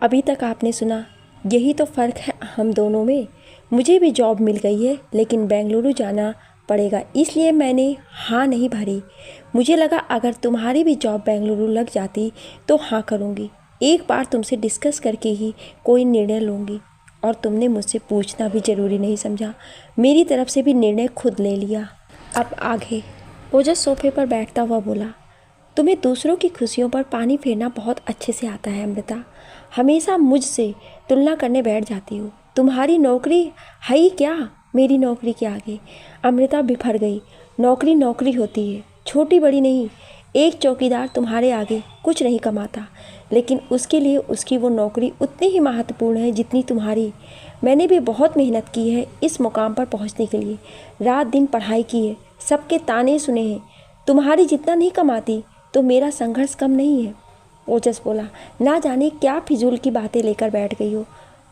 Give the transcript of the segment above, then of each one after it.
अभी तक आपने सुना, यही तो फ़र्क है हम दोनों में। मुझे भी जॉब मिल गई है, लेकिन बेंगलुरु जाना पड़ेगा, इसलिए मैंने हाँ नहीं भरी। मुझे लगा अगर तुम्हारी भी जॉब बेंगलुरु लग जाती तो हाँ करूँगी। एक बार तुमसे डिस्कस करके ही कोई निर्णय लूँगी, और तुमने मुझसे पूछना भी ज़रूरी नहीं समझा। मेरी तरफ से भी निर्णय खुद ले लिया। अब आगे। ओजस सोफे पर बैठता हुआ बोला, तुम्हें दूसरों की खुशियों पर पानी फेरना बहुत अच्छे से आता है अमृता। हमेशा मुझसे तुलना करने बैठ जाती हो। तुम्हारी नौकरी है ही क्या मेरी नौकरी के आगे। अमृता बिफर गई। नौकरी नौकरी होती है, छोटी बड़ी नहीं। एक चौकीदार तुम्हारे आगे कुछ नहीं कमाता, लेकिन उसके लिए उसकी वो नौकरी उतनी ही महत्वपूर्ण है जितनी तुम्हारी। मैंने भी बहुत मेहनत की है इस मुकाम पर पहुंचने के लिए। रात दिन पढ़ाई की है, सबके ताने सुने हैं। तुम्हारी जितना नहीं कमाती तो मेरा संघर्ष कम नहीं है। ओजस बोला, ना जाने क्या फिजूल की बातें लेकर बैठ गई हो।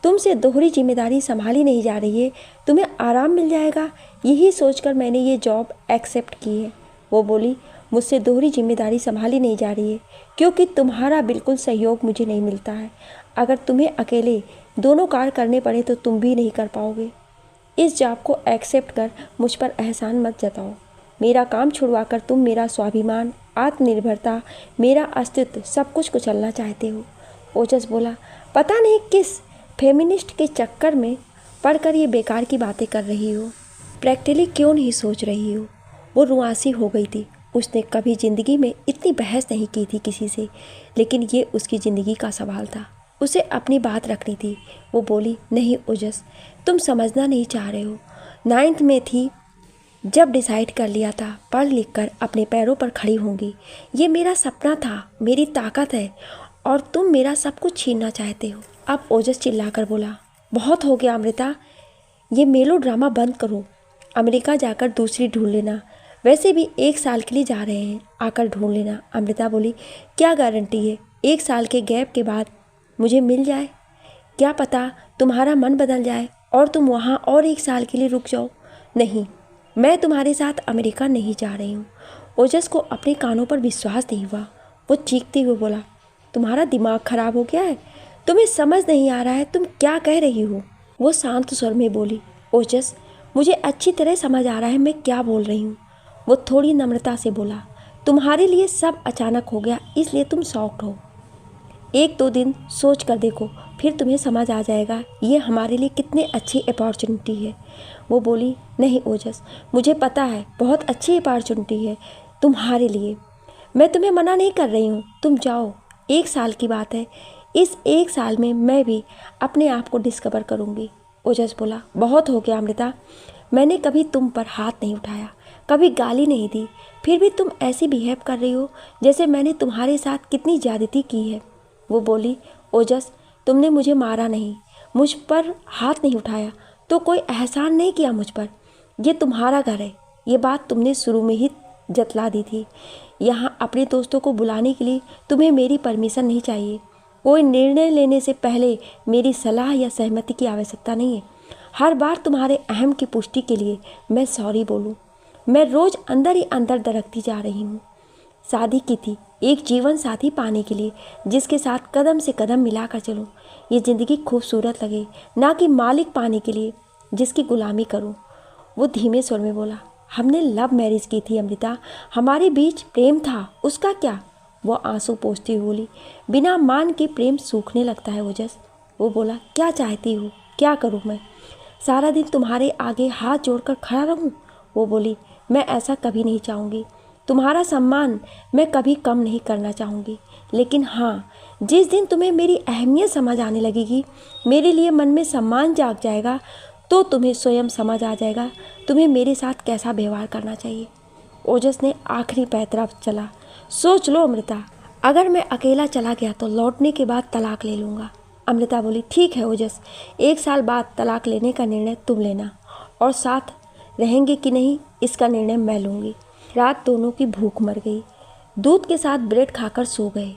तुमसे दोहरी जिम्मेदारी संभाली नहीं जा रही है, तुम्हें आराम मिल जाएगा, यही सोचकर मैंने ये जॉब एक्सेप्ट की है। वो बोली, मुझसे दोहरी जिम्मेदारी संभाली नहीं जा रही है क्योंकि तुम्हारा बिल्कुल सहयोग मुझे नहीं मिलता है। अगर तुम्हें अकेले दोनों कार्य करने पड़े तो तुम भी नहीं कर पाओगे। इस जॉब को एक्सेप्ट कर मुझ पर एहसान मत जताओ। मेरा काम छुड़वाकर तुम मेरा स्वाभिमान, आत्मनिर्भरता, मेरा अस्तित्व सब कुछ कुचलना चाहते हो। ओजस बोला, पता नहीं किस फेमिनिस्ट के चक्कर में पढ़कर ये बेकार की बातें कर रही हो। प्रैक्टिकली क्यों नहीं सोच रही हो। वो रुआसी हो गई थी। उसने कभी ज़िंदगी में इतनी बहस नहीं की थी किसी से, लेकिन ये उसकी ज़िंदगी का सवाल था। उसे अपनी बात रखनी थी। वो बोली, नहीं ओजस, तुम समझना नहीं चाह रहे हो। 9th में थी जब डिसाइड कर लिया था पढ़ लिख कर अपने पैरों पर खड़ी होंगी। ये मेरा सपना था, मेरी ताकत है, और तुम मेरा सब कुछ छीनना चाहते हो। अब ओजस चिल्लाकर बोला, बहुत हो गया अमृता, ये मेलो ड्रामा बंद करो। अमेरिका जाकर दूसरी ढूंढ लेना। वैसे भी 1 साल के लिए जा रहे हैं, आकर ढूंढ लेना। अमृता बोली, क्या गारंटी है 1 साल के गैप के बाद मुझे मिल जाए। क्या पता तुम्हारा मन बदल जाए और तुम वहाँ और 1 साल के लिए रुक जाओ। नहीं, मैं तुम्हारे साथ अमेरिका नहीं जा रही हूँ। ओजस को अपने कानों पर विश्वास नहीं हुआ। वो चीखते हुए बोला, तुम्हारा दिमाग खराब हो गया है, तुम्हें समझ नहीं आ रहा है तुम क्या कह रही हो। वो शांत स्वर में बोली, ओजस, मुझे अच्छी तरह समझ आ रहा है मैं क्या बोल रही हूँ। वो थोड़ी नम्रता से बोला, तुम्हारे लिए सब अचानक हो गया इसलिए तुम शॉक्ड हो। 1-2 दिन सोच कर देखो, फिर तुम्हें समझ आ जाएगा ये हमारे लिए कितनी अच्छी अपॉर्चुनिटी है। वो बोली, नहीं ओजस, मुझे पता है बहुत अच्छी अपॉर्चुनिटी है तुम्हारे लिए। मैं तुम्हें मना नहीं कर रही हूँ, तुम जाओ। 1 साल की बात है, इस 1 साल में मैं भी अपने आप को डिस्कवर करूँगी। ओजस बोला, बहुत हो गया अमृता, मैंने कभी तुम पर हाथ नहीं उठाया, कभी गाली नहीं दी, फिर भी तुम ऐसी बिहेव कर रही हो जैसे मैंने तुम्हारे साथ कितनी ज़्यादती की है। वो बोली, ओजस, तुमने मुझे मारा नहीं, मुझ पर हाथ नहीं उठाया, तो कोई एहसान नहीं किया मुझ पर। ये तुम्हारा घर है, ये बात तुमने शुरू में ही जतला दी थी। यहाँ अपने दोस्तों को बुलाने के लिए तुम्हें मेरी परमिशन नहीं चाहिए। कोई निर्णय लेने से पहले मेरी सलाह या सहमति की आवश्यकता नहीं है। हर बार तुम्हारे अहम की पुष्टि के लिए मैं सॉरी बोलूँ। मैं रोज़ अंदर ही अंदर दरकती जा रही हूँ। शादी की थी एक जीवन साथी पाने के लिए, जिसके साथ कदम से कदम मिलाकर चलूं, ये ज़िंदगी खूबसूरत लगे, ना कि मालिक पाने के लिए जिसकी गुलामी करूं। वो धीमे स्वर में बोला, हमने लव मैरिज की थी अमृता, हमारे बीच प्रेम था, उसका क्या। वो आंसू पोंछती हुई बोली, बिना मान के प्रेम सूखने लगता है ओजस। वो बोला, क्या चाहती हो, क्या करूँ मैं, सारा दिन तुम्हारे आगे हाथ जोड़कर खड़ा रहूँ। वो बोली, मैं ऐसा कभी नहीं चाहूँगी। तुम्हारा सम्मान मैं कभी कम नहीं करना चाहूँगी, लेकिन हाँ, जिस दिन तुम्हें मेरी अहमियत समझ आने लगेगी, मेरे लिए मन में सम्मान जाग जाएगा, तो तुम्हें स्वयं समझ आ जाएगा तुम्हें मेरे साथ कैसा व्यवहार करना चाहिए। ओजस ने आखिरी पैतरा चला, सोच लो अमृता, अगर मैं अकेला चला गया तो लौटने के बाद तलाक ले लूँगा। अमृता बोली, ठीक है ओजस, 1 साल बाद तलाक लेने का निर्णय तुम लेना, और साथ रहेंगे कि नहीं इसका निर्णय मैं लूँगी। रात दोनों की भूख मर गई। दूध के साथ ब्रेड खाकर सो गए।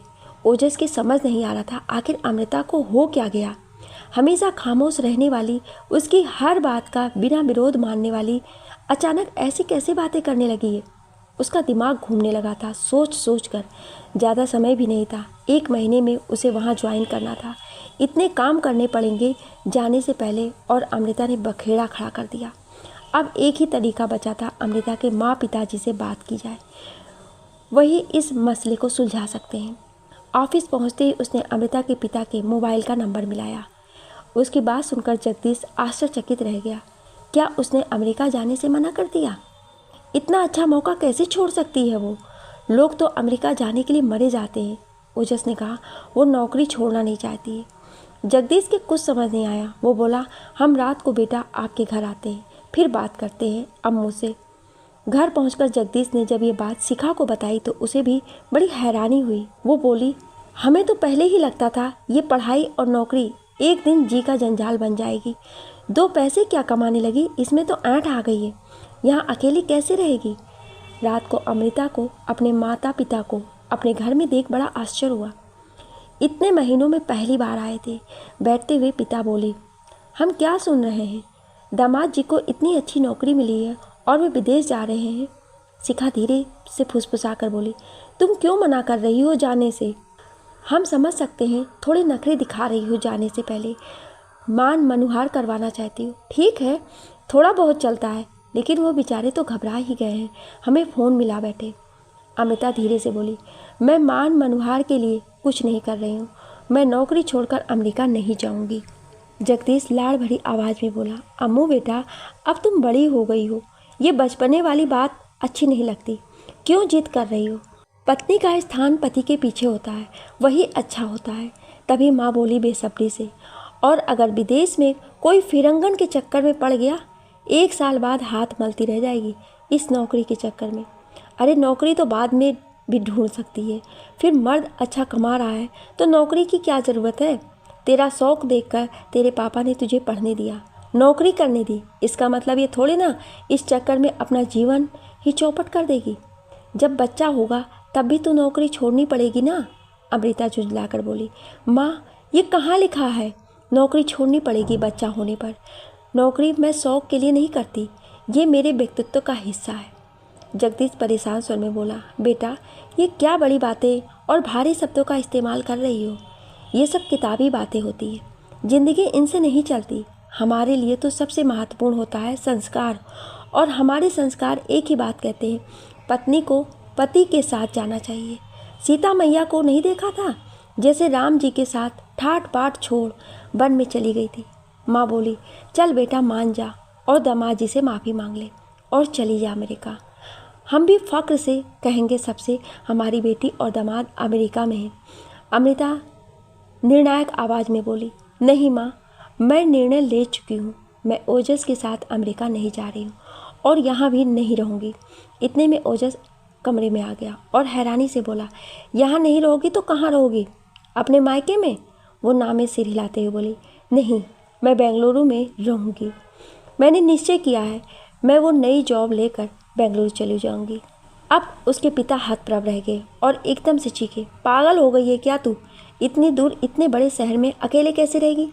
ओजस की समझ नहीं आ रहा था आखिर अमृता को हो क्या गया। हमेशा खामोश रहने वाली, उसकी हर बात का बिना विरोध मानने वाली, अचानक ऐसी कैसी बातें करने लगी है। उसका दिमाग घूमने लगा था सोच सोच कर। ज़्यादा समय भी नहीं था। 1 महीने में उसे वहाँ ज्वाइन करना था। इतने काम करने पड़ेंगे जाने से पहले, और अमृता ने बखेड़ा खड़ा कर दिया। अब एक ही तरीका बचा था, अमृता के माँ पिताजी से बात की जाए, वही इस मसले को सुलझा सकते हैं। ऑफिस पहुंचते ही उसने अमृता के पिता के मोबाइल का नंबर मिलाया। उसकी बात सुनकर जगदीश आश्चर्यचकित रह गया। क्या उसने अमेरिका जाने से मना कर दिया? इतना अच्छा मौका कैसे छोड़ सकती है वो? लोग तो अमेरिका जाने के लिए मरे जाते हैं। ओजस ने कहा, वो नौकरी छोड़ना नहीं चाहती है। जगदीश के कुछ समझ नहीं आया। वो बोला, हम रात को बेटा आपके घर आते हैं, फिर बात करते हैं अम्मू से। घर पहुंचकर जगदीश ने जब ये बात शिखा को बताई तो उसे भी बड़ी हैरानी हुई। वो बोली, हमें तो पहले ही लगता था ये पढ़ाई और नौकरी एक दिन जी का जंजाल बन जाएगी। 2 पैसे क्या कमाने लगी, इसमें तो ऐंठ आ गई है। यहाँ अकेली कैसे रहेगी? रात को अमृता को अपने माता पिता को अपने घर में देख बड़ा आश्चर्य हुआ। इतने महीनों में पहली बार आए थे। बैठते हुए पिता बोले, हम क्या सुन रहे हैं? दामाद जी को इतनी अच्छी नौकरी मिली है और वे विदेश जा रहे हैं। शिखा धीरे से फुसफुसा कर बोली, तुम क्यों मना कर रही हो जाने से? हम समझ सकते हैं, थोड़े नखरे दिखा रही हो जाने से पहले, मान मनुहार करवाना चाहती हो। ठीक है, थोड़ा बहुत चलता है, लेकिन वो बेचारे तो घबरा ही गए हैं, हमें फ़ोन मिला बैठे। अमृता धीरे से बोली, मैं मान मनुहार के लिए कुछ नहीं कर रही हूँ। मैं नौकरी छोड़कर अमेरिका नहीं जाऊँगी। जगदीश लाड़ भरी आवाज़ में बोला, अम्मू बेटा, अब तुम बड़ी हो गई हो, ये बचपने वाली बात अच्छी नहीं लगती। क्यों जिद कर रही हो? पत्नी का स्थान पति के पीछे होता है, वही अच्छा होता है। तभी माँ बोली बेसब्री से, और अगर विदेश में कोई फिरंगन के चक्कर में पड़ गया, 1 साल बाद हाथ मलती रह जाएगी इस नौकरी के चक्कर में। अरे नौकरी तो बाद में भी ढूंढ सकती है, फिर मर्द अच्छा कमा रहा है तो नौकरी की क्या ज़रूरत है? तेरा शौक़ देखकर तेरे पापा ने तुझे पढ़ने दिया, नौकरी करने दी। इसका मतलब ये थोड़ी ना इस चक्कर में अपना जीवन ही चौपट कर देगी। जब बच्चा होगा तब भी तो नौकरी छोड़नी पड़ेगी ना। अमृता झुंझला कर बोली, माँ ये कहाँ लिखा है नौकरी छोड़नी पड़ेगी बच्चा होने पर? नौकरी मैं शौक़ के लिए नहीं करती, ये मेरे व्यक्तित्व का हिस्सा है। जगदीश परेशान स्वर में बोला, बेटा ये क्या बड़ी बातें और भारी शब्दों का इस्तेमाल कर रही हो? ये सब किताबी बातें होती है, ज़िंदगी इनसे नहीं चलती। हमारे लिए तो सबसे महत्वपूर्ण होता है संस्कार, और हमारे संस्कार एक ही बात कहते हैं, पत्नी को पति के साथ जाना चाहिए। सीता मैया को नहीं देखा था, जैसे राम जी के साथ ठाट बाट छोड़ वन में चली गई थी। माँ बोली, चल बेटा मान जा और दामाद जी से माफ़ी मांग ले और चली जा अमेरिका। हम भी फ़ख्र से कहेंगे सबसे, हमारी बेटी और दामाद अमेरिका में है। अमृता निर्णायक आवाज़ में बोली, नहीं माँ, मैं निर्णय ले चुकी हूँ। मैं ओजस के साथ अमेरिका नहीं जा रही हूँ और यहाँ भी नहीं रहूँगी। इतने में ओजस कमरे में आ गया और हैरानी से बोला, यहाँ नहीं रहोगी तो कहाँ रहोगी? अपने मायके में? वो नामे सिर हिलाते हुए बोली, नहीं, मैं बेंगलुरु में रहूँगी। मैंने निश्चय किया है, मैं वो नई जॉब लेकर बेंगलुरु चली जाऊँगी। अब उसके पिता हतप्रभ रह गए और एकदम से चीखे, पागल हो गई है क्या तू? इतनी दूर इतने बड़े शहर में अकेले कैसे रहेगी?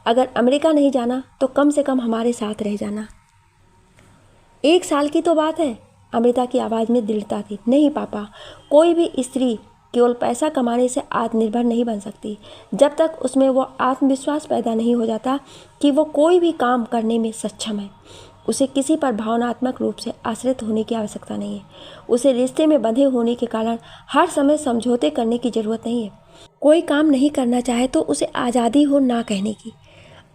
अगर अमेरिका नहीं जाना तो कम से कम हमारे साथ रह जाना। 1 साल की तो बात है। अमृता की आवाज़ में दृढ़ता थी। नहीं पापा, कोई भी स्त्री केवल पैसा कमाने से आत्मनिर्भर नहीं बन सकती। जब तक उसमें वो आत्मविश्वास पैदा नहीं हो जाता कि वो कोई भी काम करने में सक्षम है, उसे किसी पर भावनात्मक रूप से आश्रित होने की आवश्यकता नहीं है। उसे रिश्ते में बंधे होने के कारण हर समय समझौते करने की ज़रूरत नहीं है। कोई काम नहीं करना चाहे तो उसे आज़ादी हो ना कहने की।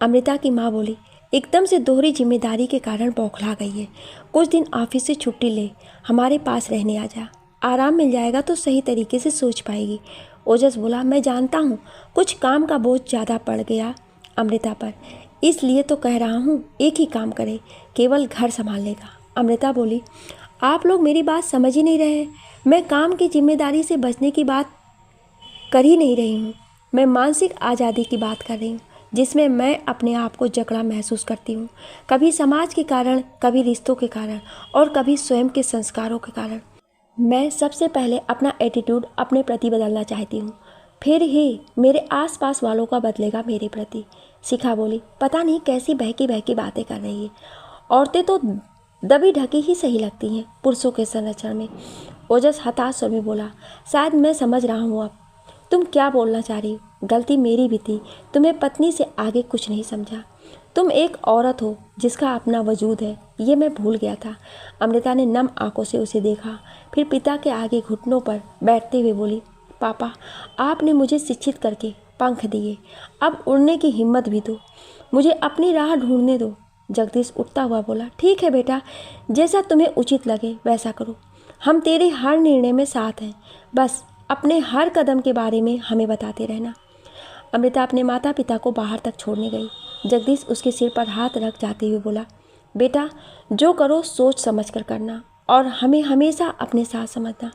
अमृता की माँ बोली, एकदम से दोहरी जिम्मेदारी के कारण बौखला गई है। कुछ दिन ऑफिस से छुट्टी ले, हमारे पास रहने आ जा। आराम मिल जाएगा तो सही तरीके से सोच पाएगी। ओजस बोला, मैं जानता हूँ कुछ काम का बोझ ज़्यादा पड़ गया अमृता पर, इसलिए तो कह रहा हूँ एक ही काम करे, केवल घर संभालने का। अमृता बोली, आप लोग मेरी बात समझ ही नहीं रहे। मैं काम की जिम्मेदारी से बचने की बात कर ही नहीं रही हूँ। मैं मानसिक आज़ादी की बात कर रही हूँ, जिसमें मैं अपने आप को जकड़ा महसूस करती हूँ, कभी समाज के कारण, कभी रिश्तों के कारण और कभी स्वयं के संस्कारों के कारण। मैं सबसे पहले अपना एटीट्यूड अपने प्रति बदलना चाहती हूँ, फिर ही मेरे आसपास वालों का बदलेगा मेरे प्रति। शिखा बोली, पता नहीं कैसी बहकी बहकी बातें कर रही है। औरतें तो दबी ढकी ही सही लगती हैं पुरुषों के संरक्षण में। ओजस हताश स्वर में बोला, शायद मैं समझ रहा हूँ अब। तुम क्या बोलना चाह रही हो? गलती मेरी भी थी, तुम्हें पत्नी से आगे कुछ नहीं समझा। तुम एक औरत हो जिसका अपना वजूद है, ये मैं भूल गया था। अमृता ने नम आंखों से उसे देखा, फिर पिता के आगे घुटनों पर बैठते हुए बोली, पापा, आपने मुझे शिक्षित करके पंख दिए, अब उड़ने की हिम्मत भी दो, मुझे अपनी राह ढूंढने दो। जगदीश उठता हुआ बोला, ठीक है बेटा, जैसा तुम्हें उचित लगे वैसा करो, हम तेरे हर निर्णय में साथ हैं, बस अपने हर कदम के बारे में हमें बताते रहना। अमृता अपने माता पिता को बाहर तक छोड़ने गई। जगदीश उसके सिर पर हाथ रख जाते हुए बोला, बेटा, जो करो सोच समझ कर करना और हमें हमेशा अपने साथ समझना।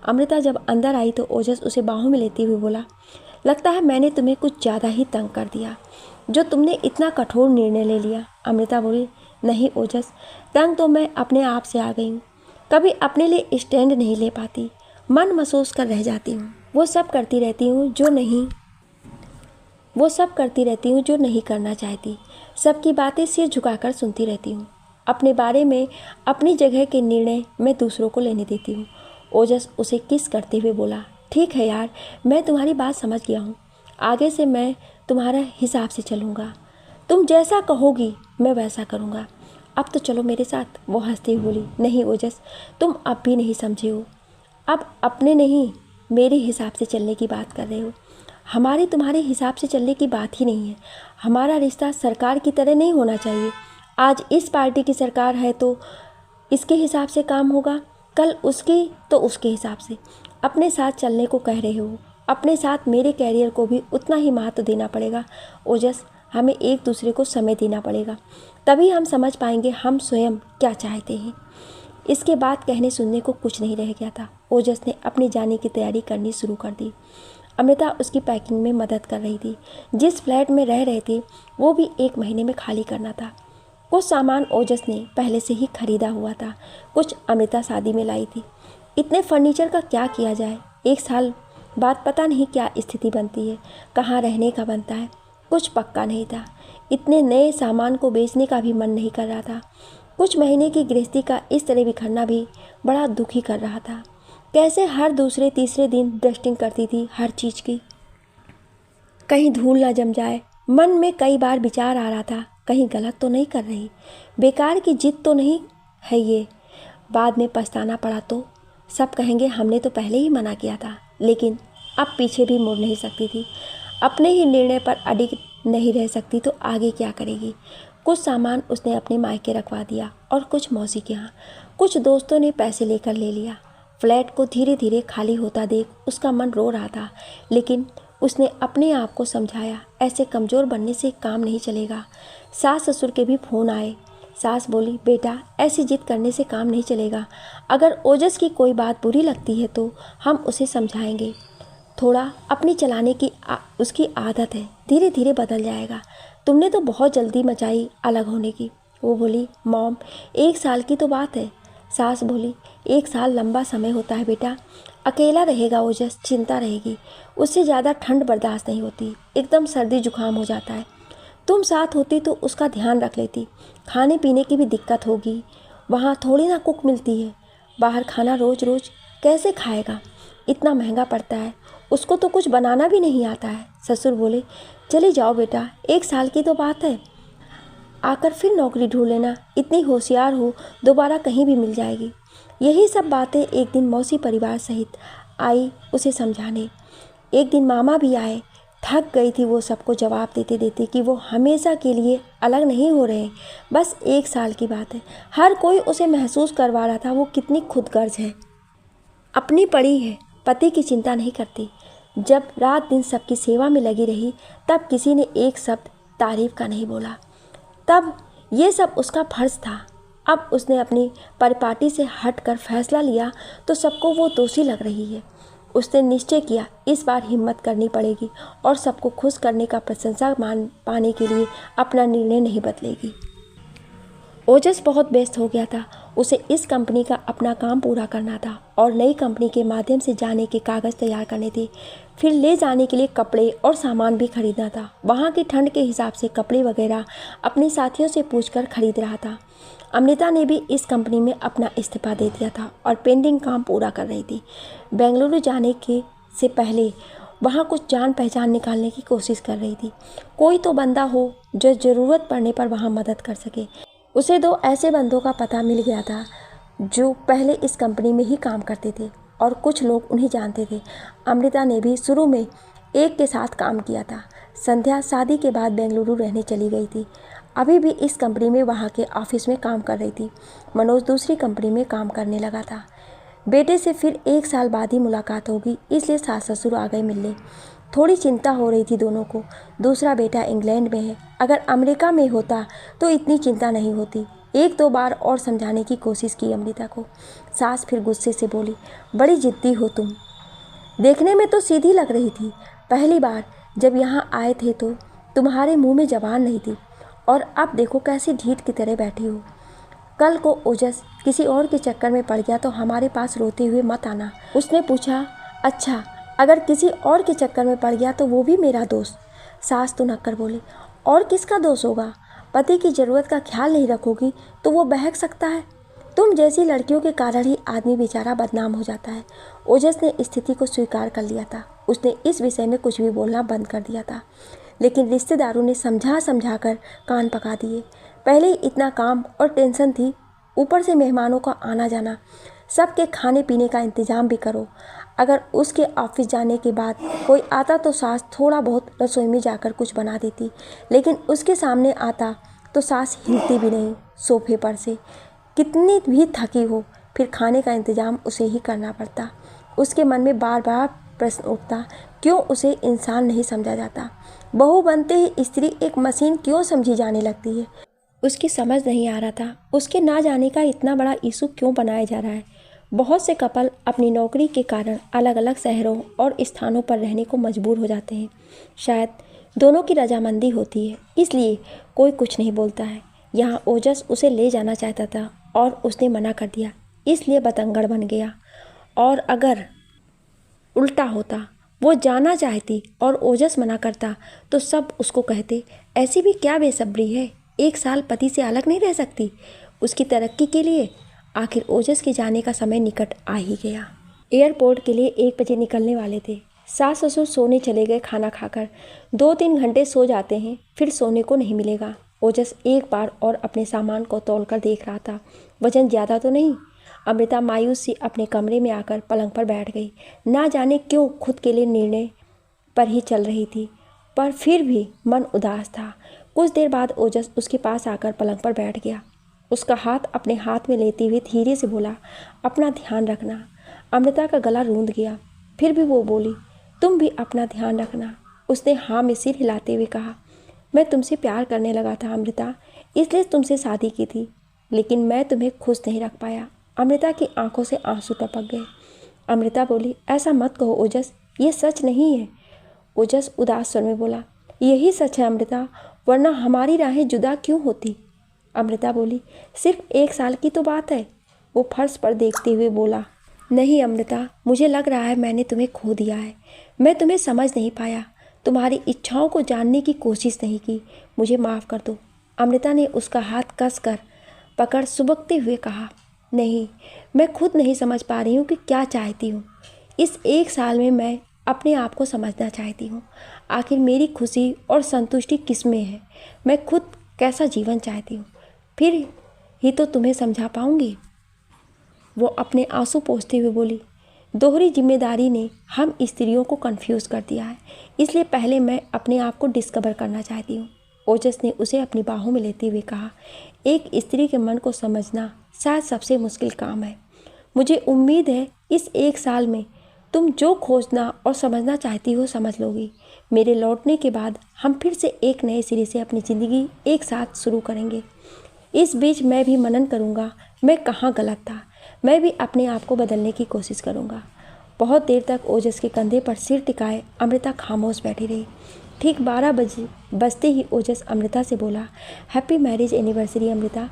अमृता जब अंदर आई तो ओजस उसे बाहों में लेते हुए बोला, लगता है मैंने तुम्हें कुछ ज़्यादा ही तंग कर दिया, जो तुमने इतना कठोर निर्णय ले लिया। अमृता बोली, नहीं ओजस, तंग तो मैं अपने आप से आ गई हूँ, कभी अपने लिए स्टैंड नहीं ले पाती, मन महसूस कर रह जाती हूँ, वो सब करती रहती हूँ जो नहीं करना चाहती, सबकी बातें सिर झुकाकर सुनती रहती हूँ, अपने बारे में अपनी जगह के निर्णय मैं दूसरों को लेने देती हूँ। ओजस उसे किस करते हुए बोला, ठीक है यार, मैं तुम्हारी बात समझ गया हूँ, आगे से मैं तुम्हारा हिसाब से चलूँगा, तुम जैसा कहोगी मैं वैसा करूँगा, अब तो चलो मेरे साथ। वो हंसती हुई बोली, नहीं ओजस, तुम अब भी नहीं समझे हो, अब अपने नहीं मेरे हिसाब से चलने की बात कर रहे हो, हमारे तुम्हारे हिसाब से चलने की बात ही नहीं है। हमारा रिश्ता सरकार की तरह नहीं होना चाहिए, आज इस पार्टी की सरकार है तो इसके हिसाब से काम होगा, कल उसकी तो उसके हिसाब से। अपने साथ चलने को कह रहे हो, अपने साथ मेरे कैरियर को भी उतना ही महत्व देना पड़ेगा। ओजस, हमें एक दूसरे को समय देना पड़ेगा, तभी हम समझ पाएंगे हम स्वयं क्या चाहते हैं। इसके बाद कहने सुनने को कुछ नहीं रह गया था। ओजस ने अपने जाने की तैयारी करनी शुरू कर दी। अमृता उसकी पैकिंग में मदद कर रही थी। जिस फ्लैट में रह रहे थे वो भी 1 महीने में खाली करना था। कुछ सामान ओजस ने पहले से ही खरीदा हुआ था, कुछ अमृता शादी में लाई थी। इतने फर्नीचर का क्या किया जाए, 1 साल बाद पता नहीं क्या स्थिति बनती है, कहाँ रहने का बनता है, कुछ पक्का नहीं था। इतने नए सामान को बेचने का भी मन नहीं कर रहा था। कुछ महीने की गृहस्थी का इस तरह बिखरना भी बड़ा दुखी कर रहा था। कैसे हर दूसरे तीसरे दिन डस्टिंग करती थी हर चीज़ की, कहीं धूल ना जम जाए। मन में कई बार विचार आ रहा था, कहीं गलत तो नहीं कर रही, बेकार की जिद तो नहीं है ये, बाद में पछताना पड़ा तो सब कहेंगे हमने तो पहले ही मना किया था। लेकिन अब पीछे भी मुड़ नहीं सकती थी, अपने ही निर्णय पर अडिग नहीं रह सकती तो आगे क्या करेगी। कुछ सामान उसने अपने मायके रखवा दिया और कुछ मौसी के यहाँ। कुछ दोस्तों ने पैसे लेकर ले लिया। फ्लैट को धीरे धीरे खाली होता देख उसका मन रो रहा था, लेकिन उसने अपने आप को समझाया, ऐसे कमज़ोर बनने से काम नहीं चलेगा। सास ससुर के भी फ़ोन आए। सास बोली, बेटा ऐसी जिद करने से काम नहीं चलेगा, अगर ओजस की कोई बात बुरी लगती है तो हम उसे समझाएंगे, थोड़ा अपनी चलाने की उसकी आदत है, धीरे धीरे बदल जाएगा, तुमने तो बहुत जल्दी मचाई अलग होने की। वो बोली, मॉम 1 साल की तो बात है। सास बोली, 1 साल लंबा समय होता है बेटा, अकेला रहेगा ओजस, चिंता रहेगी, उससे ज़्यादा ठंड बर्दाश्त नहीं होती, एकदम सर्दी जुकाम हो जाता है, तुम साथ होती तो उसका ध्यान रख लेती। खाने पीने की भी दिक्कत होगी, वहाँ थोड़ी ना कुक मिलती है, बाहर खाना रोज़ रोज़ कैसे खाएगा, इतना महंगा पड़ता है, उसको तो कुछ बनाना भी नहीं आता है। ससुर बोले, चले जाओ बेटा, 1 साल की तो बात है, आकर फिर नौकरी ढूंढ लेना, इतनी होशियार हो दोबारा कहीं भी मिल जाएगी। यही सब बातें एक दिन मौसी परिवार सहित आई उसे समझाने। एक दिन मामा भी आए। थक गई थी वो सबको जवाब देते देते कि वो हमेशा के लिए अलग नहीं हो रहे, बस 1 साल की बात है। हर कोई उसे महसूस करवा रहा था वो कितनी खुदगर्ज है, अपनी पड़ी है, पति की चिंता नहीं करती। जब रात दिन सबकी सेवा में लगी रही तब किसी ने एक शब्द तारीफ का नहीं बोला, तब ये सब उसका फर्ज था। अब उसने अपनी परिपाटी से हटकर फैसला लिया तो सबको वो दोषी लग रही है। उसने निश्चय किया इस बार हिम्मत करनी पड़ेगी और सबको खुश करने का प्रशंसा मान पाने के लिए अपना निर्णय नहीं बदलेगी। ओजस बहुत व्यस्त हो गया था, उसे इस कंपनी का अपना काम पूरा करना था और नई कंपनी के माध्यम से जाने के कागज़ तैयार करने थे, फिर ले जाने के लिए कपड़े और सामान भी खरीदना था। वहाँ की ठंड के हिसाब से कपड़े वगैरह अपने साथियों से पूछकर खरीद रहा था। अमृता ने भी इस कंपनी में अपना इस्तीफा दे दिया था और पेंडिंग काम पूरा कर रही थी। बेंगलुरु जाने के से पहले वहाँ कुछ जान पहचान निकालने की कोशिश कर रही थी। कोई तो बंदा हो जो ज़रूरत पड़ने पर वहाँ मदद कर सके। उसे 2 ऐसे बंदों का पता मिल गया था जो पहले इस कंपनी में ही काम करते थे और कुछ लोग उन्हें जानते थे। अमृता ने भी शुरू में एक के साथ काम किया था। संध्या शादी के बाद बेंगलुरु रहने चली गई थी। अभी भी इस कंपनी में वहाँ के ऑफिस में काम कर रही थी। मनोज दूसरी कंपनी में काम करने लगा था। बेटे से फिर 1 साल बाद ही मुलाकात होगी, इसलिए सास ससुर आ गए मिलने। थोड़ी चिंता हो रही थी दोनों को। दूसरा बेटा इंग्लैंड में है, अगर अमेरिका में होता तो इतनी चिंता नहीं होती। 1-2 बार और समझाने की कोशिश की अमृता को। सास फिर गुस्से से बोली, बड़ी जिद्दी हो तुम। देखने में तो सीधी लग रही थी। पहली बार जब यहाँ आए थे तो तुम्हारे मुंह में जबान नहीं थी और अब देखो कैसी ढीठ की तरह बैठी हो। कल को ओजस किसी और के चक्कर में पड़ गया तो हमारे पास रोते हुए मत आना। उसने पूछा, अच्छा अगर किसी और के चक्कर में पड़ गया तो वो भी मेरा दोस्त? सास तो नक्कर बोली, और किसका दोस्त होगा? पति की ज़रूरत का ख्याल नहीं रखोगी तो वो बहक सकता है। तुम जैसी लड़कियों के कारण ही आदमी बेचारा बदनाम हो जाता है। ओजस ने स्थिति को स्वीकार कर लिया था। उसने इस विषय में कुछ भी बोलना बंद कर दिया था, लेकिन रिश्तेदारों ने समझा कर कान पका दिए। पहले ही इतना काम और टेंशन थी, ऊपर से मेहमानों का आना जाना। सबके खाने पीने का इंतजाम भी करो। अगर उसके ऑफिस जाने के बाद कोई आता तो सास थोड़ा बहुत रसोई में जाकर कुछ बना देती, लेकिन उसके सामने आता तो सास हिलती भी नहीं सोफे पर से। कितनी भी थकी हो फिर खाने का इंतजाम उसे ही करना पड़ता। उसके मन में बार बार प्रश्न उठता, क्यों उसे इंसान नहीं समझा जाता? बहू बनते ही स्त्री एक मशीन क्यों समझी जाने लगती है? उसकी समझ नहीं आ रहा था उसके ना जाने का इतना बड़ा इशू क्यों बनाया जा रहा है। बहुत से कपल अपनी नौकरी के कारण अलग अलग शहरों और स्थानों पर रहने को मजबूर हो जाते हैं। शायद दोनों की रजामंदी होती है, इसलिए कोई कुछ नहीं बोलता है। यहाँ ओजस उसे ले जाना चाहता था और उसने मना कर दिया, इसलिए बतंगड़ बन गया। और अगर उल्टा होता, वो जाना चाहती और ओजस मना करता तो सब उसको कहते, ऐसी भी क्या बेसब्री है, 1 साल पति से अलग नहीं रह सकती उसकी तरक्की के लिए। आखिर ओजस के जाने का समय निकट आ ही गया। एयरपोर्ट के लिए 1 बजे निकलने वाले थे। सास ससुर सोने चले गए। खाना खाकर 2-3 घंटे सो जाते हैं, फिर सोने को नहीं मिलेगा। ओजस एक बार और अपने सामान को तौलकर देख रहा था, वजन ज़्यादा तो नहीं। अमृता मायूस सी अपने कमरे में आकर पलंग पर बैठ गई। ना जाने क्यों खुद के लिए निर्णय पर ही चल रही थी, पर फिर भी मन उदास था। कुछ देर बाद ओजस उसके पास आकर पलंग पर बैठ गया। उसका हाथ अपने हाथ में लेते हुए धीरे से बोला, अपना ध्यान रखना। अमृता का गला रूंध गया, फिर भी वो बोली, तुम भी अपना ध्यान रखना। उसने हाँ में सिर हिलाते हुए कहा, मैं तुमसे प्यार करने लगा था अमृता, इसलिए तुमसे शादी की थी, लेकिन मैं तुम्हें खुश नहीं रख पाया। अमृता की आंखों से आंसू टपक गए। अमृता बोली, ऐसा मत कहो ओजस, ये सच नहीं है। ओजस उदास स्वर में बोला, यही सच है अमृता, वरना हमारी राहें जुदा क्यों होती। अमृता बोली, सिर्फ 1 साल की तो बात है। वो फर्श पर देखते हुए बोला, नहीं अमृता, मुझे लग रहा है मैंने तुम्हें खो दिया है। मैं तुम्हें समझ नहीं पाया, तुम्हारी इच्छाओं को जानने की कोशिश नहीं की। मुझे माफ़ कर दो। अमृता ने उसका हाथ कसकर पकड़ सुबकते हुए कहा, नहीं, मैं खुद नहीं समझ पा रही हूँ कि क्या चाहती हूँ। इस 1 साल में मैं अपने आप को समझना चाहती हूँ। आखिर मेरी खुशी और संतुष्टि किस में है? मैं खुद कैसा जीवन चाहती हूँ, फिर ही तो तुम्हें समझा पाऊँगी। वो अपने आंसू पोंछते हुए बोली, दोहरी जिम्मेदारी ने हम स्त्रियों को कंफ्यूज कर दिया है, इसलिए पहले मैं अपने आप को डिस्कवर करना चाहती हूँ। ओजस ने उसे अपनी बाहों में लेते हुए कहा, एक स्त्री के मन को समझना शायद सबसे मुश्किल काम है। मुझे उम्मीद है इस 1 साल में तुम जो खोजना और समझना चाहती हो समझ लोगी। मेरे लौटने के बाद हम फिर से एक नए सिरे से अपनी ज़िंदगी एक साथ शुरू करेंगे। इस बीच मैं भी मनन करूँगा मैं कहाँ गलत था। मैं भी अपने आप को बदलने की कोशिश करूँगा। बहुत देर तक ओजस के कंधे पर सिर टिकाए अमृता खामोश बैठी रही। ठीक 12 बजे बजते ही ओजस अमृता से बोला, happy marriage anniversary Amrita.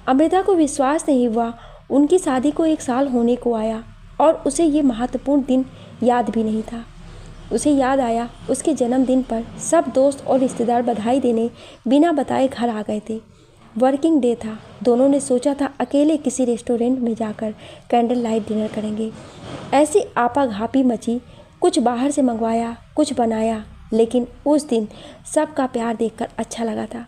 Amrita को विश्वास नहीं हुआ उनकी शादी को 1 साल होने को आया और उसे ये महत्वपूर्ण दिन याद भी नहीं था। उसे याद आया उसके जन्मदिन पर सब दोस्त और रिश्तेदार बधाई देने बिना बताए घर आ गए थे। वर्किंग डे था। दोनों ने सोचा था अकेले किसी रेस्टोरेंट में जाकर कैंडल लाइट डिनर करेंगे। ऐसी आपाघापी मची, कुछ बाहर से मंगवाया, कुछ बनाया, लेकिन उस दिन सबका प्यार देखकर अच्छा लगा था।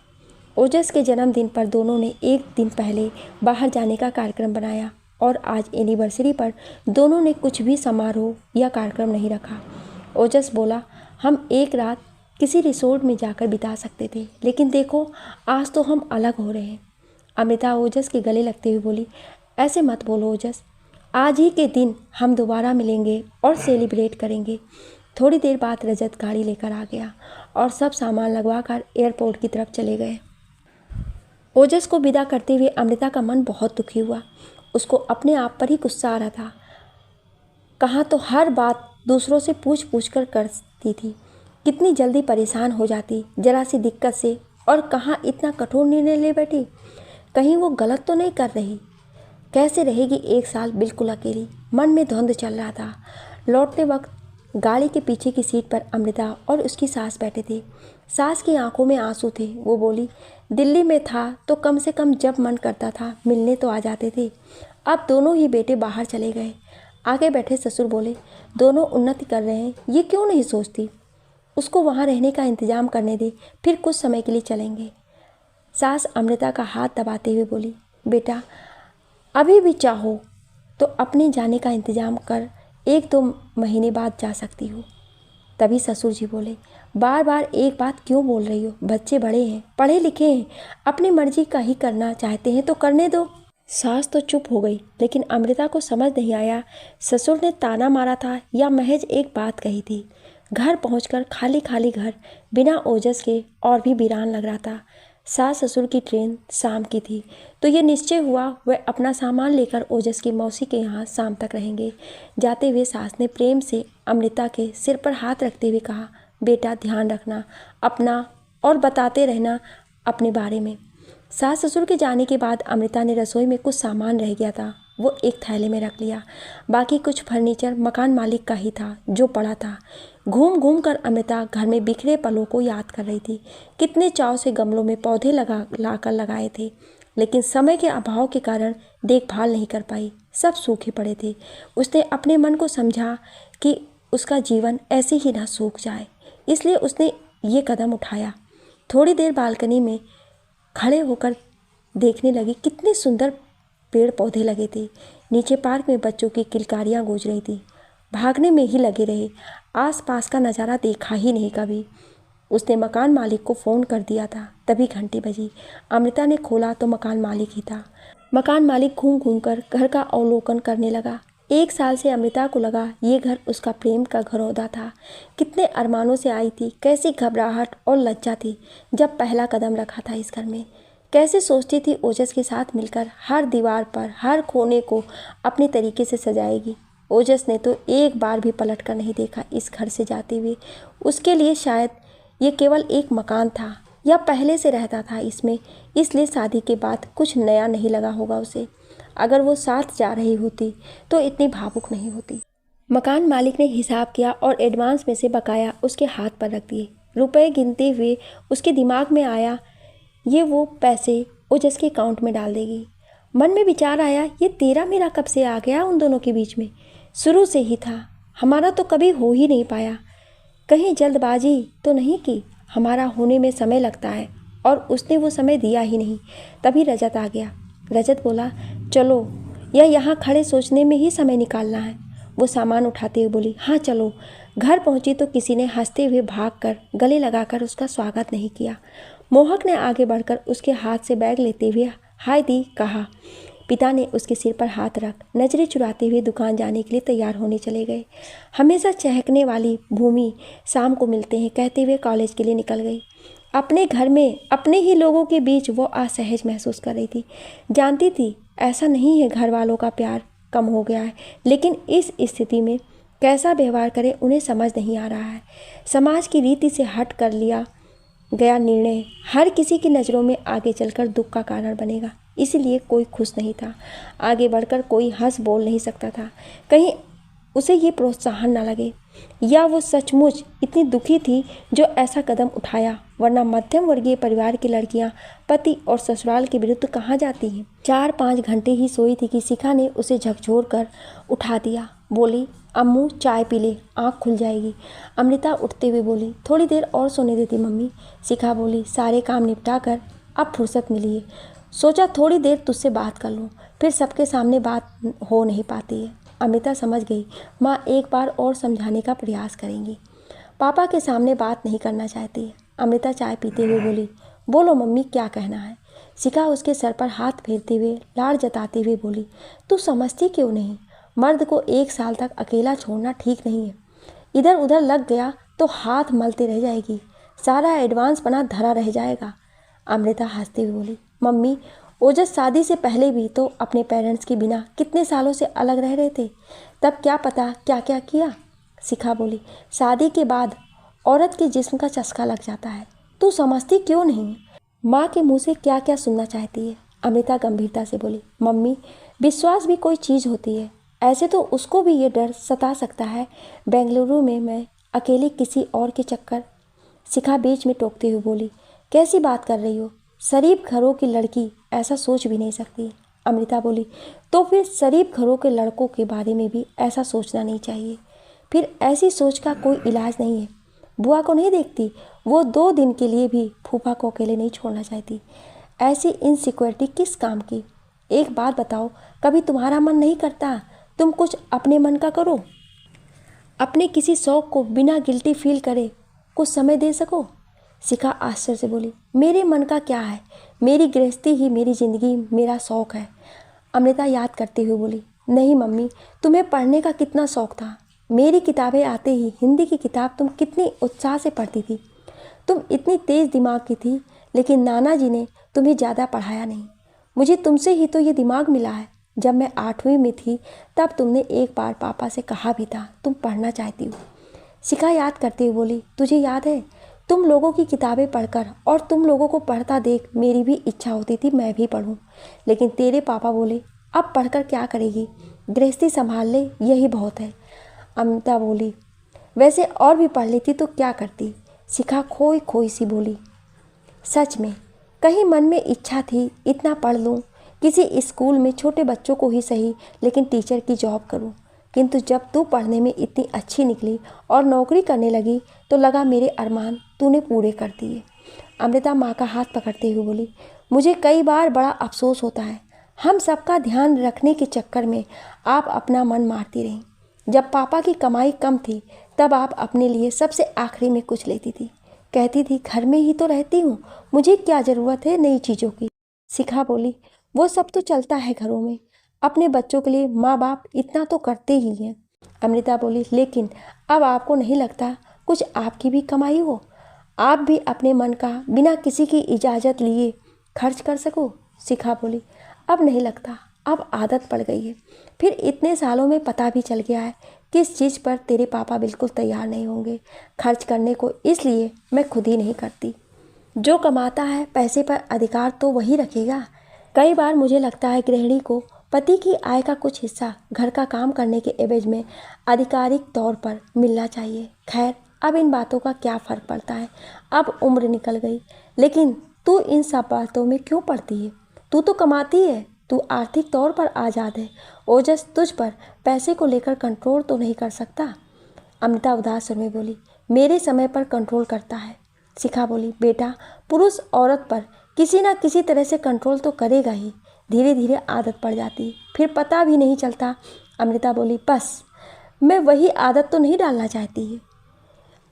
ओजस के जन्मदिन पर दोनों ने एक दिन पहले बाहर जाने का कार्यक्रम बनाया और आज एनिवर्सरी पर दोनों ने कुछ भी समारोह या कार्यक्रम नहीं रखा। ओजस बोला, हम एक रात किसी रिसोर्ट में जाकर बिता सकते थे, लेकिन देखो आज तो हम अलग हो रहे हैं। अमृता ओजस के गले लगते हुए बोली, ऐसे मत बोलो ओजस, आज ही के दिन हम दोबारा मिलेंगे और सेलिब्रेट करेंगे। थोड़ी देर बाद रजत गाड़ी लेकर आ गया और सब सामान लगवाकर एयरपोर्ट की तरफ चले गए। ओजस को विदा करते हुए अमृता का मन बहुत दुखी हुआ। उसको अपने आप पर ही गुस्सा आ रहा था। कहाँ तो हर बात दूसरों से पूछ पूछ कर करती थी, कितनी जल्दी परेशान हो जाती जरा सी दिक्कत से, और कहाँ इतना कठोर निर्णय ले बैठी। कहीं वो गलत तो नहीं कर रही। कैसे रहेगी एक साल बिल्कुल अकेली, मन में द्वंद्व चल रहा था। लौटते वक्त गाड़ी के पीछे की सीट पर अमृता और उसकी सास बैठे थे। सास की आंखों में आंसू थे। वो बोली, दिल्ली में था तो कम से कम जब मन करता था मिलने तो आ जाते थे। अब दोनों ही बेटे बाहर चले गए। आगे बैठे ससुर बोले, दोनों उन्नति कर रहे हैं, ये क्यों नहीं सोचती? उसको वहाँ रहने का इंतजाम करने दे, फिर कुछ समय के लिए चलेंगे। सास अमृता का हाथ दबाते हुए बोली, बेटा अभी भी चाहो तो अपने जाने का इंतजाम कर, 1-2 महीने बाद जा सकती हो। तभी ससुर जी बोले, बार बार एक बात क्यों बोल रही हो? बच्चे बड़े हैं, पढ़े लिखे हैं, अपनी मर्जी का ही करना चाहते हैं तो करने दो। सास तो चुप हो गई, लेकिन अमृता को समझ नहीं आया ससुर ने ताना मारा था या महज एक बात कही थी। घर पहुंचकर खाली खाली घर बिना ओजस के और भी वीरान लग रहा था। सास ससुर की ट्रेन शाम की थी, तो ये निश्चय हुआ वह अपना सामान लेकर ओजस की मौसी के यहाँ शाम तक रहेंगे। जाते हुए सास ने प्रेम से अमृता के सिर पर हाथ रखते हुए कहा, बेटा ध्यान रखना अपना और बताते रहना अपने बारे में। सास ससुर के जाने के बाद अमृता ने रसोई में कुछ सामान रह गया था, वो एक थैले में रख लिया। बाकी कुछ फर्नीचर मकान मालिक का ही था जो पड़ा था। घूम घूम कर अमृता घर में बिखरे पलों को याद कर रही थी। कितने चाव से गमलों में पौधे लाकर लगाए थे, लेकिन समय के अभाव के कारण देखभाल नहीं कर पाई। सब सूखे पड़े थे। उसने अपने मन को समझा कि उसका जीवन ऐसे ही ना सूख जाए, इसलिए उसने ये कदम उठाया। थोड़ी देर बालकनी में खड़े होकर देखने लगी, कितने सुंदर पेड़ पौधे लगे थे। नीचे पार्क में बच्चों की किलकारियाँ गूंज रही थी। भागने में ही लगे रहे, आसपास का नज़ारा देखा ही नहीं कभी। उसने मकान मालिक को फ़ोन कर दिया था, तभी घंटी बजी। अमृता ने खोला तो मकान मालिक ही था। मकान मालिक घूम घूम कर घर का अवलोकन करने लगा। 1 साल से अमृता को लगा ये घर उसका प्रेम का घरौंदा था। कितने अरमानों से आई थी, कैसी घबराहट और लज्जा थी जब पहला कदम रखा था इस घर में। कैसे सोचती थी ओजस के साथ मिलकर हर दीवार पर हर कोने को अपने तरीके से सजाएगी। ओजस ने तो एक बार भी पलट कर नहीं देखा इस घर से जाते हुए। उसके लिए शायद ये केवल एक मकान था या पहले से रहता था इसमें, इसलिए शादी के बाद कुछ नया नहीं लगा होगा उसे। अगर वो साथ जा रही होती तो इतनी भावुक नहीं होती। मकान मालिक ने हिसाब किया और एडवांस में से बकाया उसके हाथ पर रख दिए। रुपए गिनते हुए उसके दिमाग में आया ये वो पैसे ओजस के अकाउंट में डाल देगी। मन में विचार आया, ये तेरा मेरा कब से आ गया उन दोनों के बीच में? शुरू से ही था, हमारा तो कभी हो ही नहीं पाया। कहीं जल्दबाजी तो नहीं की? हमारा होने में समय लगता है और उसने वो समय दिया ही नहीं। तभी रजत आ गया। रजत बोला, चलो, या यहाँ खड़े सोचने में ही समय निकालना है? वो सामान उठाते हुए बोली, हाँ चलो। घर पहुँची तो किसी ने हंसते हुए भागकर गले लगाकर उसका स्वागत नहीं किया। मोहक ने आगे बढ़कर उसके हाथ से बैग लेते हुए हाय दी कहा। पिता ने उसके सिर पर हाथ रख नजरें चुराते हुए दुकान जाने के लिए तैयार होने चले गए। हमेशा चहकने वाली भूमि शाम को मिलते हैं कहते हुए कॉलेज के लिए निकल गई। अपने घर में अपने ही लोगों के बीच वो असहज महसूस कर रही थी। जानती थी ऐसा नहीं है घर वालों का प्यार कम हो गया है, लेकिन इस स्थिति में कैसा व्यवहार करें उन्हें समझ नहीं आ रहा है। समाज की रीति से हट कर लिया गया निर्णय हर किसी की नज़रों में आगे चलकर दुख का कारण बनेगा, इसीलिए कोई खुश नहीं था। आगे बढ़कर कोई हंस बोल नहीं सकता था, कहीं उसे ये प्रोत्साहन ना लगे, या वो सचमुच इतनी दुखी थी जो ऐसा कदम उठाया। वरना मध्यम वर्गीय परिवार की लड़कियां पति और ससुराल के विरुद्ध कहाँ जाती हैं। 4-5 घंटे ही सोई थी कि शिखा ने उसे झकझोर कर उठा दिया। बोली, अम्मू चाय पी ले, आँख खुल जाएगी। अमृता उठते हुए बोली, थोड़ी देर और सोने देती मम्मी। शिखा बोली, सारे काम निपटा कर अब फुर्सत मिली है, सोचा थोड़ी देर तुझसे बात कर लूँ, फिर सबके सामने बात हो नहीं पाती है। अमृता समझ गई माँ एक बार और समझाने का प्रयास करेंगी, पापा के सामने बात नहीं करना चाहती है। अमृता चाय पीते हुए बोली, बोलो मम्मी क्या कहना है। शिखा उसके सर पर हाथ फेरते हुए लाड़ जताते हुए बोली, तू समझती क्यों नहीं, मर्द को 1 साल तक अकेला छोड़ना ठीक नहीं है। इधर उधर लग गया तो हाथ मलते रह जाएगी, सारा एडवांस बना धरा रह जाएगा। अमृता हंसते हुए बोली, मम्मी ओजस शादी से पहले भी तो अपने पेरेंट्स के बिना कितने सालों से अलग रह रहे थे, तब क्या पता क्या क्या किया। शिखा बोली, शादी के बाद औरत के जिस्म का चस्का लग जाता है, तू समझती क्यों नहीं, माँ के मुँह से क्या क्या सुनना चाहती है। अमृता गंभीरता से बोली, मम्मी विश्वास भी कोई चीज़ होती है, ऐसे तो उसको भी ये डर सता सकता है बेंगलुरु में मैं अकेली किसी और के चक्कर। शिखा बीच में टोकते हुए बोली, कैसी बात कर रही हो, शरीफ घरों की लड़की ऐसा सोच भी नहीं सकती। अमृता बोली, तो फिर शरीफ घरों के लड़कों के बारे में भी ऐसा सोचना नहीं चाहिए, फिर ऐसी सोच का कोई इलाज नहीं है। बुआ को नहीं देखती, वो 2 दिन के लिए भी फूफा को अकेले नहीं छोड़ना चाहती, ऐसी इनसिक्योरिटी किस काम की। एक बात बताओ, कभी तुम्हारा मन नहीं करता तुम कुछ अपने मन का करो, अपने किसी शौक़ को बिना गिल्टी फील करे कुछ समय दे सको। शिखा आश्चर्य से बोली, मेरे मन का क्या है, मेरी गृहस्थी ही मेरी ज़िंदगी मेरा शौक़ है। अमृता याद करते हुए बोली, नहीं मम्मी, तुम्हें पढ़ने का कितना शौक़ था, मेरी किताबें आते ही हिंदी की किताब तुम कितनी उत्साह से पढ़ती थी, तुम इतनी तेज़ दिमाग की थी, लेकिन नाना जी ने तुम्हें ज़्यादा पढ़ाया नहीं, मुझे तुमसे ही तो ये दिमाग मिला है। जब मैं 8वीं में थी तब तुमने एक बार पापा से कहा भी था तुम पढ़ना चाहती हो। शिखा याद करते हुए बोली, तुझे याद है तुम लोगों की किताबें पढ़कर और तुम लोगों को पढ़ता देख मेरी भी इच्छा होती थी मैं भी पढूं, लेकिन तेरे पापा बोले अब पढ़कर क्या करेगी, गृहस्थी संभाल ले यही बहुत है। अमृता बोली, वैसे और भी पढ़ लेती तो क्या करती। शिखा खोई खोई सी बोली, सच में कहीं मन में इच्छा थी इतना पढ़ लूँ, किसी स्कूल में छोटे बच्चों को ही सही लेकिन टीचर की जॉब करूं, किंतु जब तू पढ़ने में इतनी अच्छी निकली और नौकरी करने लगी तो लगा मेरे अरमान तूने पूरे कर दिए। अमृता माँ का हाथ पकड़ते हुए बोली, मुझे कई बार बड़ा अफसोस होता है, हम सबका ध्यान रखने के चक्कर में आप अपना मन मारती रहीं। जब पापा की कमाई कम थी तब आप अपने लिए सबसे आखिरी में कुछ लेती थी, कहती थी घर में ही तो रहती हूँ, मुझे क्या ज़रूरत है नई चीज़ों की। शिखा बोली, वो सब तो चलता है घरों में, अपने बच्चों के लिए माँ बाप इतना तो करते ही हैं। अमृता बोली, लेकिन अब आपको नहीं लगता कुछ आपकी भी कमाई हो, आप भी अपने मन का बिना किसी की इजाज़त लिए खर्च कर सको। शिखा बोली, अब नहीं लगता, अब आदत पड़ गई है, फिर इतने सालों में पता भी चल गया है किस चीज़ पर तेरे पापा बिल्कुल तैयार नहीं होंगे खर्च करने को, इसलिए मैं खुद ही नहीं करती। जो कमाता है पैसे पर अधिकार तो वही रखेगा। कई बार मुझे लगता है गृहिणी को पति की आय का कुछ हिस्सा घर का काम करने के एवज में आधिकारिक तौर पर मिलना चाहिए। खैर अब इन बातों का क्या फ़र्क पड़ता है, अब उम्र निकल गई, लेकिन तू इन सब बातों में क्यों पड़ती है, तू तो कमाती है, तू आर्थिक तौर पर आज़ाद है, ओजस तुझ पर पैसे को लेकर कंट्रोल तो नहीं कर सकता। अमृता उदास स्वर में बोली, मेरे समय पर कंट्रोल करता है। शिखा बोली, बेटा पुरुष औरत पर किसी ना किसी तरह से कंट्रोल तो करेगा ही, धीरे धीरे आदत पड़ जाती, फिर पता भी नहीं चलता। अमृता बोली, बस मैं वही आदत तो नहीं डालना चाहती है।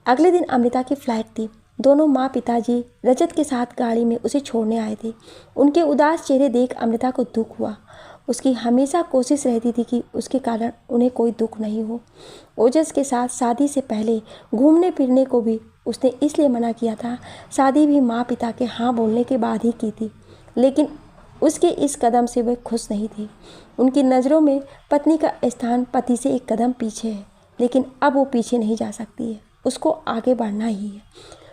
अगले दिन अमृता की फ्लाइट थी, दोनों माँ पिताजी रजत के साथ गाड़ी में उसे छोड़ने आए थे। उनके उदास चेहरे देख अमृता को दुख हुआ, उसकी हमेशा कोशिश रहती थी कि उसके कारण उन्हें कोई दुख नहीं हो। ओजस के साथ शादी से पहले घूमने फिरने को भी उसने इसलिए मना किया था, शादी भी माँ पिता के हाँ बोलने के बाद ही की थी, लेकिन उसके इस कदम से वह खुश नहीं थी। उनकी नज़रों में पत्नी का स्थान पति से एक कदम पीछे है, लेकिन अब वो पीछे नहीं जा सकती है, उसको आगे बढ़ना ही है।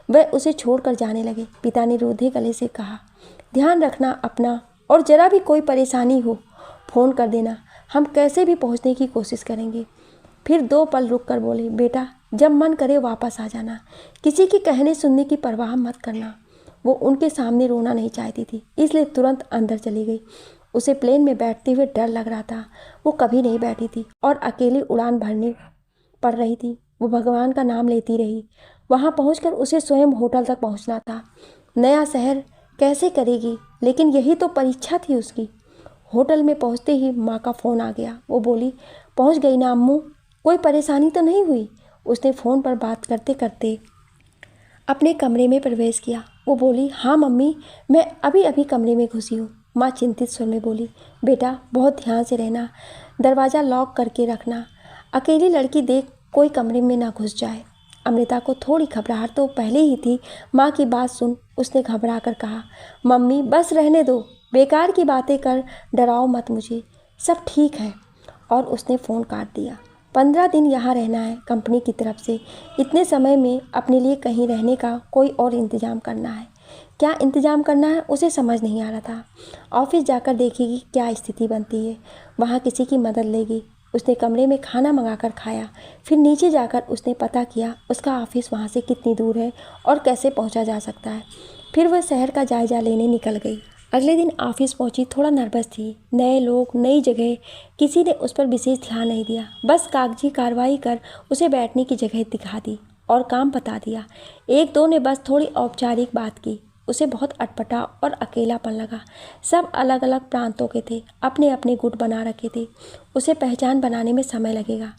वह उसे छोड़कर जाने लगे। पिता ने रूधे गले से कहा, ध्यान रखना अपना, और ज़रा भी कोई परेशानी हो फ़ोन कर देना, हम कैसे भी पहुंचने की कोशिश करेंगे। फिर 2 पल रुक कर बोले, बेटा जब मन करे वापस आ जाना, किसी की कहने सुनने की परवाह मत करना। वो उनके सामने रोना नहीं चाहती थी, इसलिए तुरंत अंदर चली गई। उसे प्लेन में बैठते हुए डर लग रहा था, वो कभी नहीं बैठी थी और अकेली उड़ान भरने पढ़ रही थी। वो भगवान का नाम लेती रही। वहाँ पहुंचकर उसे स्वयं होटल तक पहुंचना था। नया शहर कैसे करेगी, लेकिन यही तो परीक्षा थी उसकी। होटल में पहुंचते ही माँ का फ़ोन आ गया। वो बोली, पहुंच गई ना अम्मू, कोई परेशानी तो नहीं हुई? उसने फ़ोन पर बात करते करते अपने कमरे में प्रवेश किया। वो बोली, हाँ मम्मी, मैं अभी अभी कमरे में घुसी हूँ। माँ चिंतित स्वर में बोली, बेटा बहुत ध्यान से रहना, दरवाज़ा लॉक करके रखना, अकेली लड़की देख कोई कमरे में ना घुस जाए। अमृता को थोड़ी घबराहट तो पहले ही थी। माँ की बात सुन उसने घबरा कर कहा, मम्मी बस रहने दो, बेकार की बातें कर डराओ मत मुझे, सब ठीक है। और उसने फ़ोन काट दिया। 15 दिन यहाँ रहना है कंपनी की तरफ से। इतने समय में अपने लिए कहीं रहने का कोई और इंतज़ाम करना है। क्या इंतज़ाम करना है उसे समझ नहीं आ रहा था। ऑफिस जाकर देखेगी क्या स्थिति बनती है, वहाँ किसी की मदद लेगी। उसने कमरे में खाना मंगाकर खाया। फिर नीचे जाकर उसने पता किया उसका ऑफिस वहाँ से कितनी दूर है और कैसे पहुँचा जा सकता है। फिर वह शहर का जायज़ा लेने निकल गई। अगले दिन ऑफिस पहुंची, थोड़ा नर्वस थी। नए लोग, नई जगह, किसी ने उस पर विशेष ध्यान नहीं दिया। बस कागजी कार्रवाई कर उसे बैठने की जगह दिखा दी और काम बता दिया। एक दो ने बस थोड़ी औपचारिक बात की। उसे बहुत अटपटा और अकेलापन लगा। सब अलग अलग प्रांतों के थे, अपने अपने गुट बना रखे थे। उसे पहचान बनाने में समय लगेगा।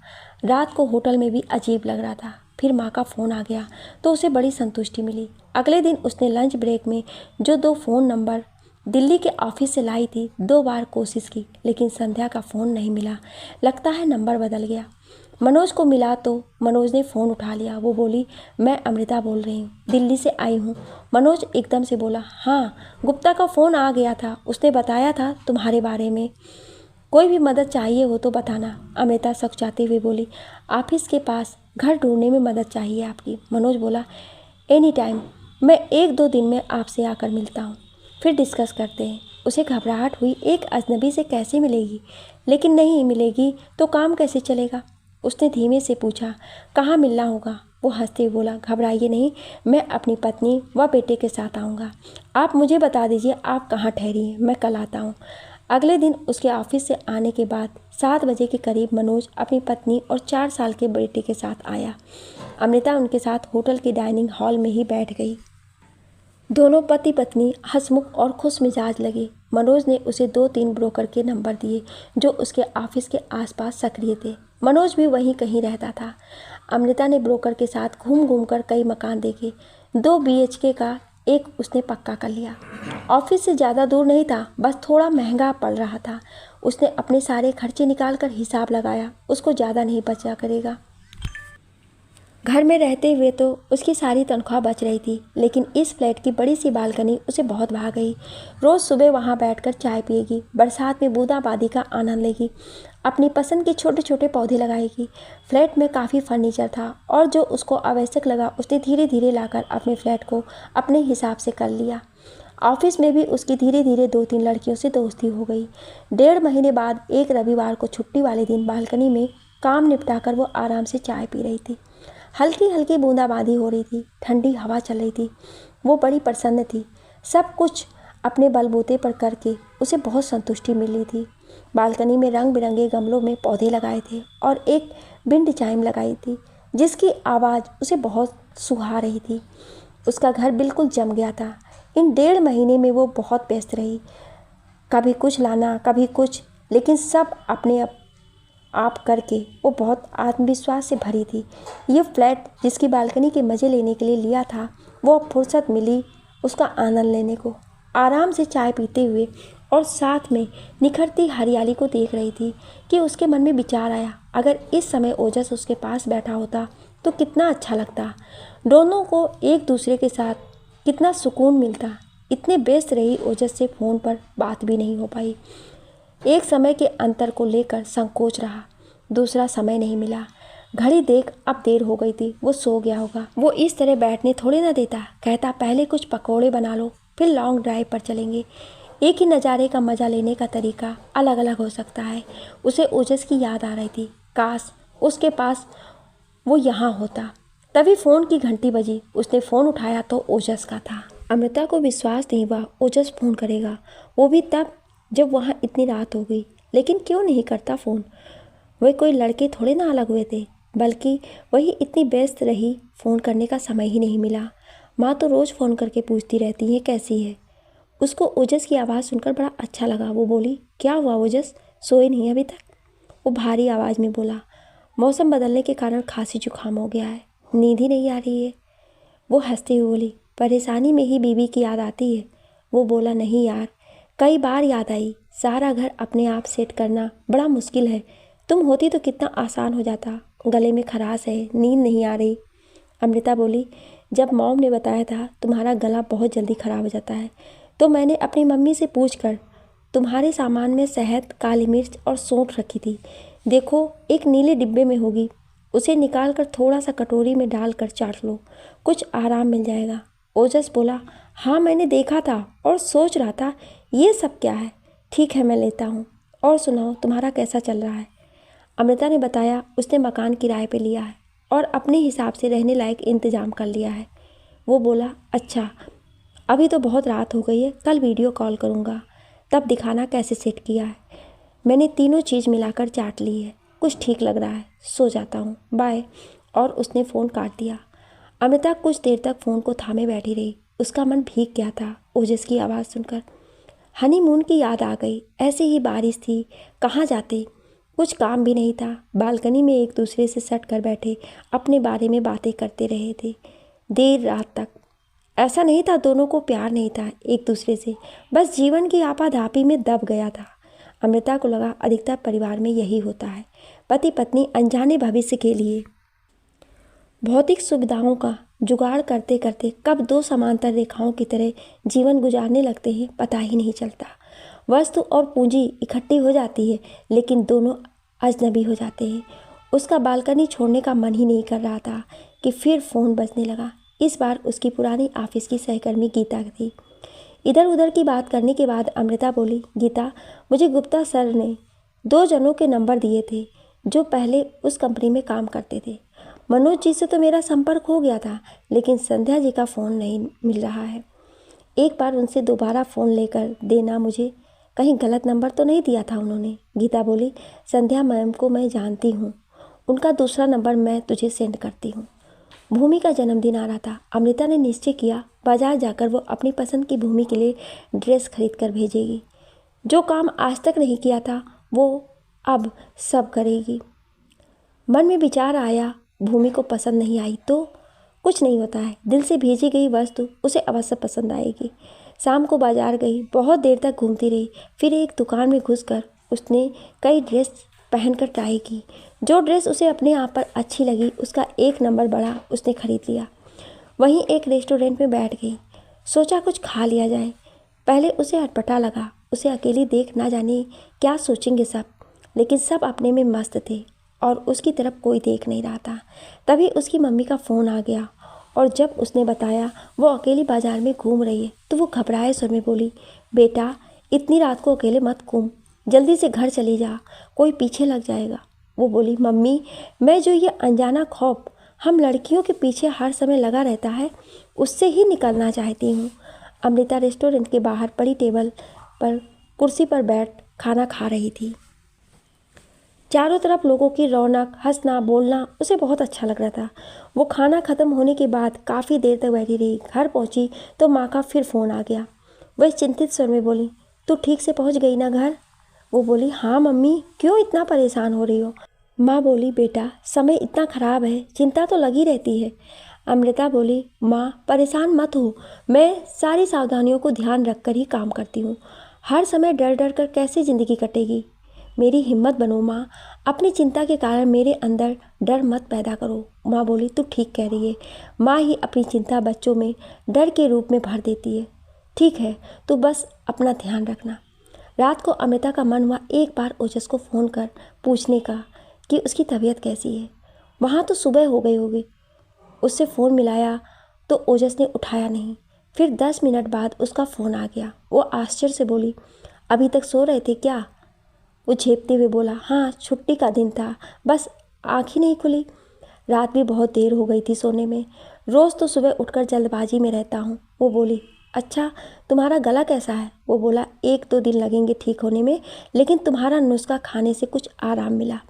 रात को होटल में भी अजीब लग रहा था। फिर माँ का फ़ोन आ गया तो उसे बड़ी संतुष्टि मिली। अगले दिन उसने लंच ब्रेक में जो 2 फ़ोन नंबर दिल्ली के ऑफिस से लाई थी, 2 बार कोशिश की, लेकिन संध्या का फ़ोन नहीं मिला। लगता है नंबर बदल गया। मनोज को मिला तो मनोज ने फ़ोन उठा लिया। वो बोली, मैं अमृता बोल रही हूँ, दिल्ली से आई हूँ। मनोज एकदम से बोला, हाँ गुप्ता का फ़ोन आ गया था, उसने बताया था तुम्हारे बारे में, कोई भी मदद चाहिए हो तो बताना। अमृता सकचाते हुए बोली, ऑफिस के पास घर ढूंढने में मदद चाहिए आपकी। मनोज बोला, एनी टाइम, मैं 1-2 दिन में आपसे आकर मिलता हूँ, फिर डिस्कस करते हैं। उसे घबराहट हुई, एक अजनबी से कैसे मिलेगी, लेकिन नहीं मिलेगी तो काम कैसे चलेगा। उसने धीमे से पूछा, कहाँ मिलना होगा? वो हंसते हुए बोला, घबराइए नहीं, मैं अपनी पत्नी व बेटे के साथ आऊँगा। आप मुझे बता दीजिए आप कहाँ ठहरी हैं, मैं कल आता हूँ। अगले दिन उसके ऑफिस से आने के बाद 7 बजे के करीब मनोज अपनी पत्नी और 4 साल के बेटे के साथ आया। अमृता उनके साथ होटल के डाइनिंग हॉल में ही बैठ गई। दोनों पति पत्नी हंसमुख और खुश मिजाज लगे। मनोज ने उसे 2-3 ब्रोकर के नंबर दिए जो उसके ऑफिस के आसपास सक्रिय थे। मनोज भी वहीं कहीं रहता था। अमृता ने ब्रोकर के साथ घूम घूम कर कई मकान देखे। 2 BHK का एक उसने पक्का कर लिया। ऑफिस से ज़्यादा दूर नहीं था, बस थोड़ा महंगा पड़ रहा था। उसने अपने सारे खर्चे निकाल कर हिसाब लगाया, उसको ज़्यादा नहीं बचा करेगा। घर में रहते हुए तो उसकी सारी तनख्वाह बच रही थी, लेकिन इस फ्लैट की बड़ी सी बालकनी उसे बहुत भा गई। रोज़ सुबह वहाँ बैठकर चाय पिएगी, बरसात में बूंदाबांदी का आनंद लेगी, अपनी पसंद के छोटे छोटे पौधे लगाएगी। फ्लैट में काफ़ी फर्नीचर था और जो उसको आवश्यक लगा उसने धीरे धीरे लाकर अपने फ्लैट को अपने हिसाब से कर लिया। ऑफिस में भी उसकी धीरे धीरे 2-3 लड़कियों से दोस्ती हो गई। 1.5 महीने बाद एक रविवार को छुट्टी वाले दिन बालकनी में काम निपटाकर वो आराम से चाय पी रही थी। हल्की हल्की बूंदाबांदी हो रही थी, ठंडी हवा चल रही थी। वो बड़ी प्रसन्न थी। सब कुछ अपने बलबूते पर करके उसे बहुत संतुष्टि मिली थी। बालकनी में रंग बिरंगे गमलों में पौधे लगाए थे और एक विंड चाइम लगाई थी जिसकी आवाज़ उसे बहुत सुहा रही थी। उसका घर बिल्कुल जम गया था। इन 1.5 महीने में वो बहुत व्यस्त रही, कभी कुछ लाना कभी कुछ, लेकिन सब अपने आप करके वो बहुत आत्मविश्वास से भरी थी। ये फ्लैट जिसकी बालकनी के मज़े लेने के लिए लिया था, वो अब फुर्सत मिली उसका आनंद लेने को। आराम से चाय पीते हुए और साथ में निखरती हरियाली को देख रही थी कि उसके मन में विचार आया, अगर इस समय ओजस उसके पास बैठा होता तो कितना अच्छा लगता। दोनों को एक दूसरे के साथ कितना सुकून मिलता। इतने व्यस्त रही ओजस से फ़ोन पर बात भी नहीं हो पाई। एक समय के अंतर को लेकर संकोच रहा, दूसरा समय नहीं मिला। घड़ी देख अब देर हो गई थी, वो सो गया होगा। वो इस तरह बैठने थोड़े ना देता, कहता पहले कुछ पकौड़े बना लो फिर लॉन्ग ड्राइव पर चलेंगे। एक ही नज़ारे का मज़ा लेने का तरीका अलग अलग हो सकता है। उसे ओजस की याद आ रही थी, काश उसके पास वो यहाँ होता। तभी फ़ोन की घंटी बजी। उसने फ़ोन उठाया तो ओजस का था। अमृता को विश्वास नहीं हुआ ओजस फ़ोन करेगा, वो भी तब जब वहाँ इतनी रात हो गई। लेकिन क्यों नहीं करता फ़ोन, वे कोई लड़के थोड़े ना अलग हुए थे। बल्कि वही इतनी व्यस्त रही, फ़ोन करने का समय ही नहीं मिला। माँ तो रोज़ फ़ोन करके पूछती रहती हैं कैसी है। उसको ओजस की आवाज़ सुनकर बड़ा अच्छा लगा। वो बोली, क्या हुआ ओजस, सोए नहीं अभी तक? वो भारी आवाज़ में बोला, मौसम बदलने के कारण खांसी जुकाम हो गया है, नींद ही नहीं आ रही है। वो हंसती हुई बोली, परेशानी में ही बीवी की याद आती है? वो बोला, नहीं यार, कई बार याद आई। सारा घर अपने आप सेट करना बड़ा मुश्किल है। तुम होती तो कितना आसान हो जाता। गले में खराश है, नींद नहीं आ रही। अमृता बोली, जब मॉम ने बताया था तुम्हारा गला बहुत जल्दी ख़राब हो जाता है, तो मैंने अपनी मम्मी से पूछकर तुम्हारे सामान में शहद, काली मिर्च और सौंठ रखी थी। देखो, एक नीले डिब्बे में होगी, उसे निकाल कर थोड़ा सा कटोरी में डालकर चाट लो, कुछ आराम मिल जाएगा। ओजस बोला, हाँ मैंने देखा था और सोच रहा था ये सब क्या है। ठीक है, मैं लेता हूँ। और सुनाओ, तुम्हारा कैसा चल रहा है? अमृता ने बताया उसने मकान किराए पे लिया है और अपने हिसाब से रहने लायक इंतज़ाम कर लिया है। वो बोला, अच्छा, अभी तो बहुत रात हो गई है, कल वीडियो कॉल करूँगा, तब दिखाना कैसे सेट किया है। मैंने तीनों चीज़ मिलाकर चाट ली है, कुछ ठीक लग रहा है, सो जाता हूँ, बाय। और उसने फ़ोन काट दिया। अमृता कुछ देर तक फ़ोन को थामे बैठी रही। उसका मन भीग गया था ओजस की आवाज़ सुनकर। हनीमून की याद आ गई। ऐसे ही बारिश थी, कहाँ जाते, कुछ काम भी नहीं था। बालकनी में एक दूसरे से सट कर बैठे अपने बारे में बातें करते रहे थे देर रात तक। ऐसा नहीं था दोनों को प्यार नहीं था एक दूसरे से, बस जीवन की आपाधापी में दब गया था। अमृता को लगा अधिकतर परिवार में यही होता है, पति पत्नी अनजाने भविष्य के लिए भौतिक सुविधाओं का जुगाड़ करते करते कब दो समांतर रेखाओं की तरह जीवन गुजारने लगते हैं पता ही नहीं चलता। वस्तु और पूंजी इकट्ठी हो जाती है, लेकिन दोनों अजनबी हो जाते हैं। उसका बालकनी छोड़ने का मन ही नहीं कर रहा था कि फिर फ़ोन बजने लगा। इस बार उसकी पुरानी ऑफिस की सहकर्मी गीता थी। इधर उधर की बात करने के बाद अमृता बोली, गीता, मुझे गुप्ता सर ने 2 जनों के नंबर दिए थे जो पहले उस कंपनी में काम करते थे। मनोज जी से तो मेरा संपर्क हो गया था, लेकिन संध्या जी का फ़ोन नहीं मिल रहा है। एक बार उनसे दोबारा फ़ोन लेकर देना मुझे, कहीं गलत नंबर तो नहीं दिया था उन्होंने। गीता बोली, संध्या मैम को मैं जानती हूँ, उनका दूसरा नंबर मैं तुझे सेंड करती हूँ। भूमि का जन्मदिन आ रहा था। अमृता ने निश्चय किया बाजार जाकर वो अपनी पसंद की भूमि के लिए ड्रेस खरीद कर भेजेगी। जो काम आज तक नहीं किया था वो अब सब करेगी। मन में विचार आया, भूमि को पसंद नहीं आई तो कुछ नहीं होता है, दिल से भेजी गई वस्तु उसे अवश्य पसंद आएगी। शाम को बाजार गई, बहुत देर तक घूमती रही। फिर एक दुकान में घुसकर उसने कई ड्रेस पहनकर ट्राई की। जो ड्रेस उसे अपने आप पर अच्छी लगी उसका एक नंबर बड़ा उसने खरीद लिया। वहीं एक रेस्टोरेंट में बैठ गई, सोचा कुछ खा लिया जाए। पहले उसे अटपटा लगा, उसे अकेली देख ना जाने क्या सोचेंगे सब, लेकिन सब अपने में मस्त थे और उसकी तरफ कोई देख नहीं रहा था। तभी उसकी मम्मी का फ़ोन आ गया और जब उसने बताया वो अकेली बाजार में घूम रही है तो वो घबराए स्वर में बोली, बेटा, इतनी रात को अकेले मत घूम, जल्दी से घर चली जा, कोई पीछे लग जाएगा। वो बोली, मम्मी, मैं जो ये अनजाना खौफ हम लड़कियों के पीछे हर समय लगा रहता है उससे ही निकलना चाहती हूँ। अमृता रेस्टोरेंट के बाहर पड़ी टेबल पर कुर्सी पर बैठ खाना खा रही थी। चारों तरफ लोगों की रौनक, हंसना बोलना उसे बहुत अच्छा लग रहा था। वो खाना ख़त्म होने के बाद काफ़ी देर तक बैठी रही। घर पहुंची तो माँ का फिर फ़ोन आ गया। वह चिंतित स्वर में बोली, तू ठीक से पहुंच गई ना घर? वो बोली, हाँ मम्मी, क्यों इतना परेशान हो रही हो? माँ बोली, बेटा, समय इतना ख़राब है, चिंता तो लगी रहती है। अमृता बोली, माँ परेशान मत हो, मैं सारी सावधानियों को ध्यान रख कर ही काम करती हूँ। हर समय डर डर कर कैसे ज़िंदगी कटेगी? मेरी हिम्मत बनो माँ, अपनी चिंता के कारण मेरे अंदर डर मत पैदा करो। माँ बोली, तू ठीक कह रही है। माँ ही अपनी चिंता बच्चों में डर के रूप में भर देती है। ठीक है, तू बस अपना ध्यान रखना। रात को अमृता का मन हुआ एक बार ओजस को फ़ोन कर पूछने का कि उसकी तबीयत कैसी है। वहाँ तो सुबह हो गई होगी। उससे फ़ोन मिलाया तो ओजस ने उठाया नहीं। फिर 10 मिनट बाद उसका फ़ोन आ गया। वो आश्चर्य से बोली, अभी तक सो रहे थे क्या? वो झेपते हुए बोला, हाँ, छुट्टी का दिन था, बस आँख ही नहीं खुली। रात भी बहुत देर हो गई थी सोने में। रोज़ तो सुबह उठकर जल्दबाजी में रहता हूँ। वो बोली, अच्छा, तुम्हारा गला कैसा है? वो बोला, 1-2 दिन लगेंगे ठीक होने में, लेकिन तुम्हारा नुस्खा खाने से कुछ आराम मिला।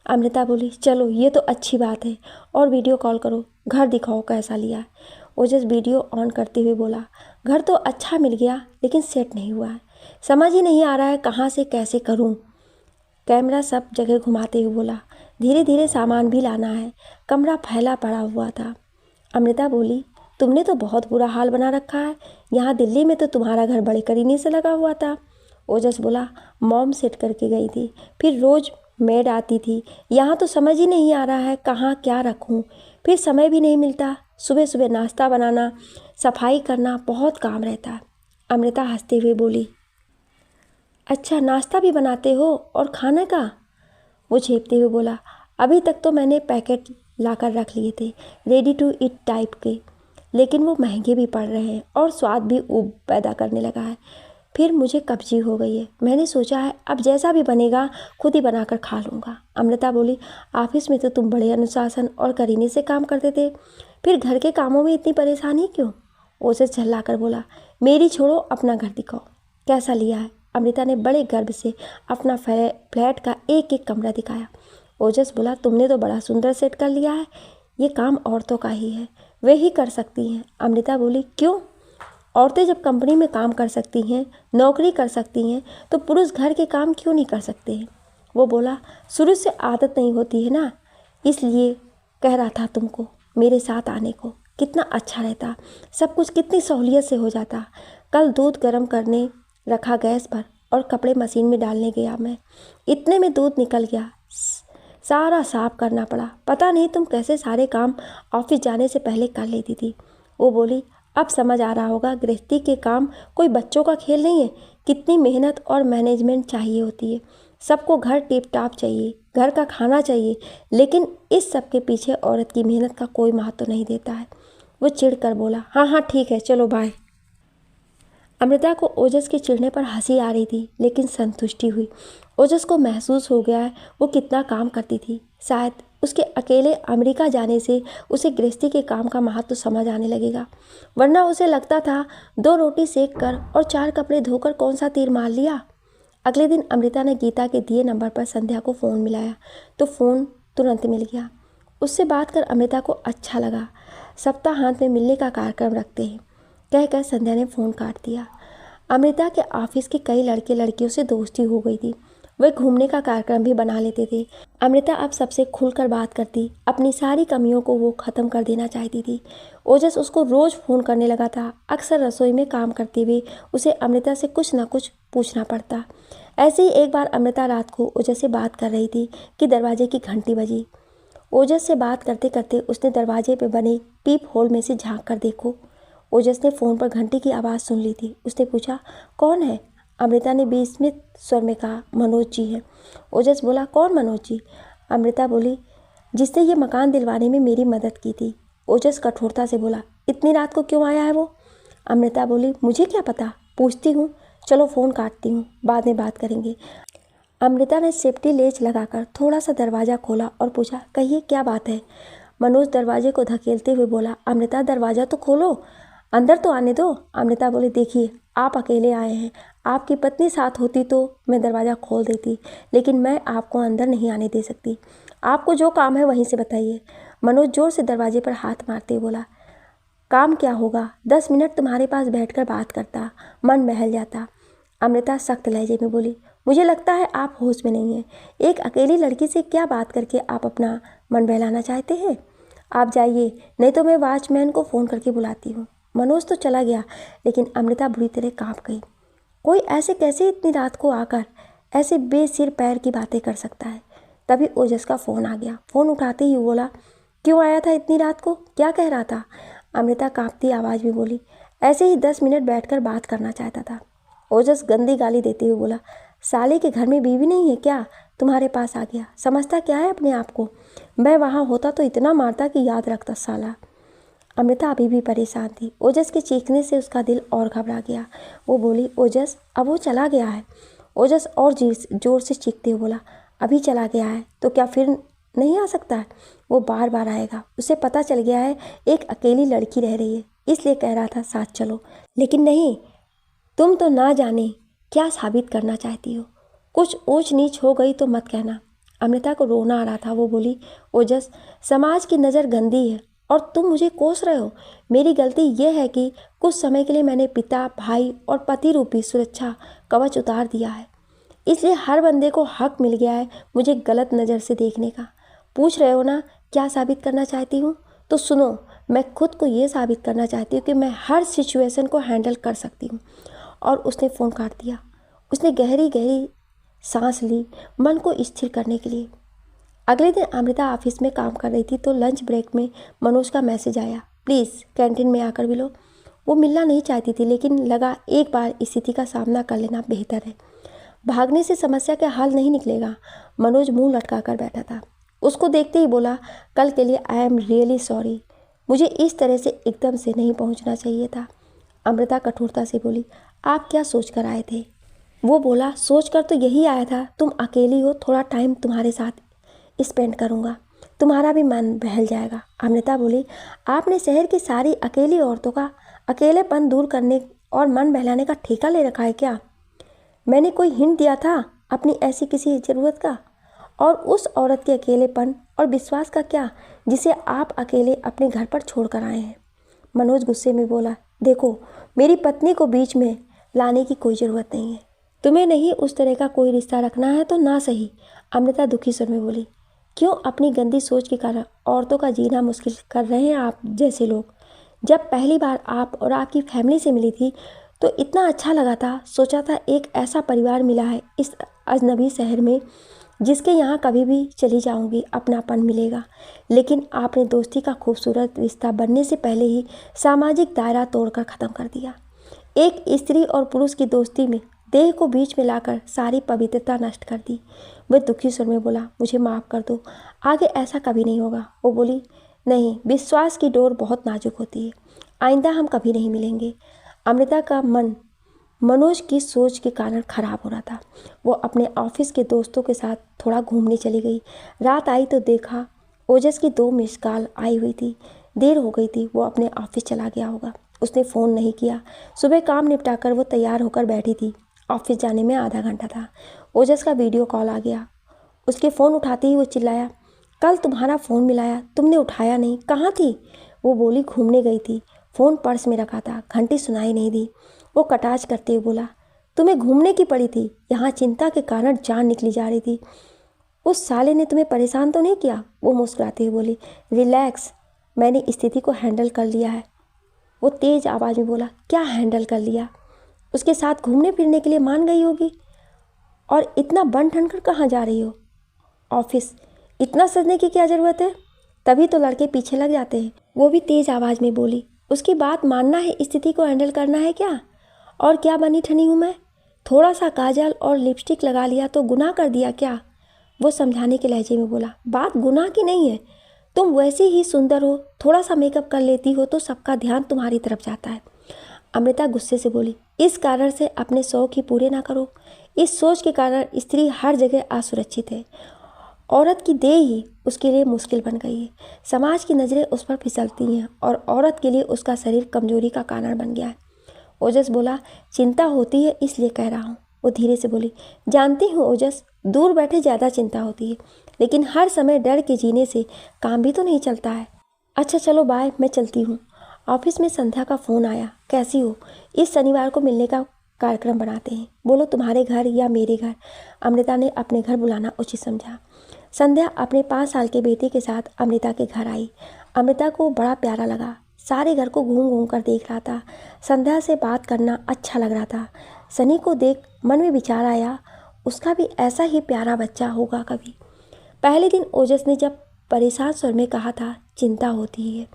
अमृता बोली, चलो ये तो अच्छी बात है, और वीडियो कॉल करो, घर दिखाओ कैसा लिया है। ओजस वीडियो ऑन करते हुए बोला, घर तो अच्छा मिल गया लेकिन सेट नहीं हुआ है, समझ ही नहीं आ रहा है कहाँ से कैसे करूँ। कैमरा सब जगह घुमाते हुए बोला, धीरे धीरे सामान भी लाना है, कमरा फैला पड़ा हुआ था। अमृता बोली, तुमने तो बहुत बुरा हाल बना रखा है, यहाँ दिल्ली में तो तुम्हारा घर बड़े करीने से लगा हुआ था। ओजस बोला, मॉम सेट करके गई थी, फिर रोज़ मेड आती थी, यहाँ तो समझ ही नहीं आ रहा है कहाँ क्या रखूँ, फिर समय भी नहीं मिलता, सुबह सुबह नाश्ता बनाना, सफाई करना, बहुत काम रहता है। अमृता हंसते हुए बोली, अच्छा नाश्ता भी बनाते हो और खाने का? वो झेपते हुए बोला, अभी तक तो मैंने पैकेट लाकर रख लिए थे, रेडी टू ईट टाइप के, लेकिन वो महंगे भी पड़ रहे हैं और स्वाद भी ऊब पैदा करने लगा है। फिर मुझे कब्जी हो गई है, मैंने सोचा है अब जैसा भी बनेगा खुद ही बनाकर खा लूँगा। अमृता बोली, ऑफिस में तो तुम बड़े अनुशासन और करीने से काम करते थे, फिर घर के कामों में इतनी परेशानी क्यों? ओजस झल्लाकर बोला, मेरी छोड़ो, अपना घर दिखाओ कैसा लिया है। अमृता ने बड़े गर्व से अपना फ्लैट का एक एक कमरा दिखाया। ओजस बोला, तुमने तो बड़ा सुंदर सेट कर लिया है, ये काम औरतों का ही है, वे ही कर सकती हैं। अमृता बोली, क्यों? औरतें जब कंपनी में काम कर सकती हैं, नौकरी कर सकती हैं, तो पुरुष घर के काम क्यों नहीं कर सकते हैं? वो बोला, शुरू से आदत नहीं होती है ना, इसलिए कह रहा था तुमको मेरे साथ आने को, कितना अच्छा रहता, सब कुछ कितनी सहूलियत से हो जाता। कल दूध गर्म करने रखा गैस पर और कपड़े मशीन में डालने गया मैं, इतने में दूध निकल गया, सारा साफ करना पड़ा, पता नहीं तुम कैसे सारे काम ऑफिस जाने से पहले कर लेती थी। वो बोली, अब समझ आ रहा होगा गृहस्थी के काम कोई बच्चों का खेल नहीं है, कितनी मेहनत और मैनेजमेंट चाहिए होती है। सबको घर टिप टाप चाहिए, घर का खाना चाहिए, लेकिन इस सब के पीछे औरत की मेहनत का कोई महत्व नहीं देता है। वो चिढ़कर बोला, हाँ हाँ ठीक है, चलो बाय। अमृता को ओजस के चिढ़ने पर हंसी आ रही थी, लेकिन संतुष्टि हुई। ओजस को महसूस हो गया है वो कितना काम करती थी, शायद उसके अकेले अमेरिका जाने से उसे गृहस्थी के काम का महत्व समझ आने लगेगा, वरना उसे लगता था 2 रोटी सेक कर और 4 कपड़े धोकर कौन सा तीर मार लिया। अगले दिन अमृता ने गीता के दिए नंबर पर संध्या को फ़ोन मिलाया तो फ़ोन तुरंत मिल गया। उससे बात कर अमृता को अच्छा लगा। सप्ताहांत में मिलने का कार्यक्रम रखते हैं, कहकर संध्या ने फ़ोन काट दिया। अमृता के ऑफिस के कई लड़के लड़कियों से दोस्ती हो गई थी, वे घूमने का कार्यक्रम भी बना लेते थे। अमृता अब सबसे खुलकर बात करती, अपनी सारी कमियों को वो ख़त्म कर देना चाहती थी। ओजस उसको रोज़ फ़ोन करने लगा था, अक्सर रसोई में काम करते हुए उसे अमृता से कुछ न कुछ पूछना पड़ता। ऐसे ही एक बार अमृता रात को ओजस से बात कर रही थी कि दरवाजे की घंटी बजी। ओजस से बात करते करते उसने दरवाजे पर बने पीप होल में से झाँक कर देखो। ओजस ने फ़ोन पर घंटी की आवाज़ सुन ली थी। उसने पूछा, कौन है? अमृता ने बेस्मित स्वर में कहा, मनोज जी है। ओजस बोला, कौन मनोज जी? अमृता बोली, जिसने ये मकान दिलवाने में मेरी मदद की थी। ओजस कठोरता से बोला, इतनी रात को क्यों आया है वो? अमृता बोली, मुझे क्या पता, पूछती हूँ, चलो फ़ोन काटती हूँ, बाद में बात करेंगे। अमृता ने सेफ्टी लेच लगाकर थोड़ा सा दरवाज़ा खोला और पूछा, कहिए क्या बात है? मनोज दरवाजे को धकेलते हुए बोला, अमृता दरवाज़ा तो खोलो, अंदर तो आने दो। अमृता बोली, देखिए आप अकेले आए हैं, आपकी पत्नी साथ होती तो मैं दरवाज़ा खोल देती, लेकिन मैं आपको अंदर नहीं आने दे सकती, आपको जो काम है वहीं से बताइए। मनोज जोर से दरवाजे पर हाथ मारते हुए बोला, काम क्या होगा, 10 मिनट तुम्हारे पास बैठकर बात करता, मन बहल जाता। अमृता सख्त लहजे में बोली, मुझे लगता है आप होश में नहीं हैं, एक अकेली लड़की से क्या बात करके आप अपना मन बहलाना चाहते हैं? आप जाइए, नहीं तो मैं वॉचमैन को फ़ोन करके बुलाती हूँ। मनोज तो चला गया, लेकिन अमृता बुरी तरह कांप गई। कोई ऐसे कैसे इतनी रात को आकर ऐसे बेसिर पैर की बातें कर सकता है? तभी ओजस का फ़ोन आ गया। फ़ोन उठाते ही बोला, क्यों आया था इतनी रात को, क्या कह रहा था? अमृता कांपती आवाज़ में बोली, ऐसे ही 10 मिनट बैठकर बात करना चाहता था। ओजस गंदी गाली देते हुए बोला, साले के घर में बीवी नहीं है क्या, तुम्हारे पास आ गया, समझता क्या है अपने आप को? मैं वहाँ होता तो इतना मारता कि याद रखता साला। अमृता अभी भी परेशान थी। ओजस के चीखने से उसका दिल और घबरा गया। वो बोली, ओजस अब वो चला गया है। ओजस और जोर से चीखते हुए बोला, अभी चला गया है तो क्या फिर नहीं आ सकता है? वो बार बार आएगा, उसे पता चल गया है एक अकेली लड़की रह रही है, इसलिए कह रहा था साथ चलो, लेकिन नहीं, तुम तो ना जाने क्या साबित करना चाहती हो, कुछ ऊंच नीच हो गई तो मत कहना, अमृता को रोना आ रहा था। वो बोली, ओजस, समाज की नज़र गंदी है और तुम मुझे कोस रहे हो। मेरी गलती यह है कि कुछ समय के लिए मैंने पिता, भाई और पति रूपी सुरक्षा कवच उतार दिया है। इसलिए हर बंदे को हक मिल गया है मुझे गलत नज़र से देखने का। पूछ रहे हो ना क्या साबित करना चाहती हूँ? तो सुनो, मैं खुद को ये साबित करना चाहती हूँ कि मैं हर सिचुएशन को हैंडल कर सकती हूँ। और उसने फ़ोन काट दिया। उसने गहरी गहरी सांस ली मन को स्थिर करने के लिए। अगले दिन अमृता ऑफिस में काम कर रही थी तो लंच ब्रेक में मनोज का मैसेज आया, प्लीज़ कैंटीन में आकर मिलो। वो मिलना नहीं चाहती थी लेकिन लगा एक बार स्थिति का सामना कर लेना बेहतर है। भागने से समस्या का हल नहीं निकलेगा। मनोज मुंह लटका कर बैठा था। उसको देखते ही बोला, कल के लिए आई एम रियली सॉरी। मुझे इस तरह से एकदम से नहीं पहुंचना चाहिए था। अमृता कठोरता से बोली, आप क्या सोच कर आए थे? वो बोला, सोच कर तो यही आया था, तुम अकेली हो, थोड़ा टाइम तुम्हारे साथ स्पेंड करूँगा, तुम्हारा भी मन बहल जाएगा। अमृता बोली, आपने शहर की सारी अकेली औरतों का अकेलेपन दूर करने और मन बहलाने का ठेका ले रखा है क्या? मैंने कोई हिंट दिया था अपनी ऐसी किसी ज़रूरत का? और उस औरत के अकेलेपन और विश्वास का क्या जिसे आप अकेले अपने घर पर छोड़ कर आए हैं? मनोज गुस्से में बोला, देखो, मेरी पत्नी को बीच में लाने की कोई ज़रूरत नहीं है। तुम्हें नहीं उस तरह का कोई रिश्ता रखना है तो ना सही। अमृता दुखी स्वर में बोली, क्यों अपनी गंदी सोच के कारण औरतों का जीना मुश्किल कर रहे हैं आप जैसे लोग? जब पहली बार आप और आपकी फैमिली से मिली थी तो इतना अच्छा लगा था, सोचा था एक ऐसा परिवार मिला है इस अजनबी शहर में जिसके यहाँ कभी भी चली जाऊँगी अपनापन मिलेगा। लेकिन आपने दोस्ती का खूबसूरत रिश्ता बनने से पहले ही सामाजिक दायरा तोड़कर ख़त्म कर दिया। एक स्त्री और पुरुष की दोस्ती में देह को बीच में लाकर सारी पवित्रता नष्ट कर दी। वह दुखी स्वर में बोला, मुझे माफ़ कर दो, आगे ऐसा कभी नहीं होगा। वो बोली, नहीं, विश्वास की डोर बहुत नाजुक होती है, आइंदा हम कभी नहीं मिलेंगे। अमृता का मन मनोज की सोच के कारण खराब हो रहा था। वो अपने ऑफिस के दोस्तों के साथ थोड़ा घूमने चली गई। रात आई तो देखा ओजस की 2 मिस कॉल आई हुई थी। देर हो गई थी, वो अपने ऑफिस चला गया होगा। उसने फ़ोन नहीं किया। सुबह काम निपटाकर वो तैयार होकर बैठी थी। ऑफिस जाने में आधा घंटा था। ओजस का वीडियो कॉल आ गया। उसके फ़ोन उठाते ही वो चिल्लाया, कल तुम्हारा फ़ोन मिलाया, तुमने उठाया नहीं, कहाँ थी? वो बोली, घूमने गई थी, फ़ोन पर्स में रखा था, घंटी सुनाई नहीं दी। वो कटाच करते हुए बोला, तुम्हें घूमने की पड़ी थी, यहाँ चिंता के कारण जान निकली जा रही थी। उस साले ने तुम्हें परेशान तो नहीं किया? वो मुस्कुराते हुए बोली, रिलैक्स, मैंने स्थिति को हैंडल कर लिया है। वो तेज़ आवाज़ में बोला, क्या हैंडल कर लिया? उसके साथ घूमने फिरने के लिए मान गई होगी। और इतना बन ठन कर कहाँ जा रही हो? ऑफिस। इतना सजने की क्या ज़रूरत है? तभी तो लड़के पीछे लग जाते हैं। वो भी तेज़ आवाज़ में बोली, उसकी बात मानना है, स्थिति को हैंडल करना है क्या? और क्या बनी ठनी हूँ मैं? थोड़ा सा काजल और लिपस्टिक लगा लिया तो गुनाह कर दिया क्या? वो समझाने के लहजे में बोला, बात गुनाह की नहीं है, तुम वैसे ही सुंदर हो, थोड़ा सा मेकअप कर लेती हो तो सबका ध्यान तुम्हारी तरफ जाता है। अमृता गुस्से से बोली, इस कारण से अपने शौक ही पूरे ना करो। इस सोच के कारण स्त्री हर जगह असुरक्षित है। औरत की देह ही उसके लिए मुश्किल बन गई है। समाज की नज़रें उस पर फिसलती हैं और औरत के लिए उसका शरीर कमजोरी का कारण बन गया है। ओजस बोला, चिंता होती है इसलिए कह रहा हूँ। वो धीरे से बोली, जानती हूँ ओजस, दूर बैठे ज़्यादा चिंता होती है, लेकिन हर समय डर के जीने से काम भी तो नहीं चलता है। अच्छा चलो बाय, मैं चलती हूँ। ऑफिस में संध्या का फ़ोन आया, कैसी हो? इस शनिवार को मिलने का कार्यक्रम बनाते हैं, बोलो तुम्हारे घर या मेरे घर। अमृता ने अपने घर बुलाना उचित समझा। संध्या अपने 5 साल के बेटे के साथ अमृता के घर आई। अमृता को बड़ा प्यारा लगा, सारे घर को घूम घूम कर देख रहा था। संध्या से बात करना अच्छा लग रहा था। सनी को देख मन में विचार आया, उसका भी ऐसा ही प्यारा बच्चा होगा कभी। पहले दिन ओजस ने जब परेशान स्वर में कहा था, चिंता होती है,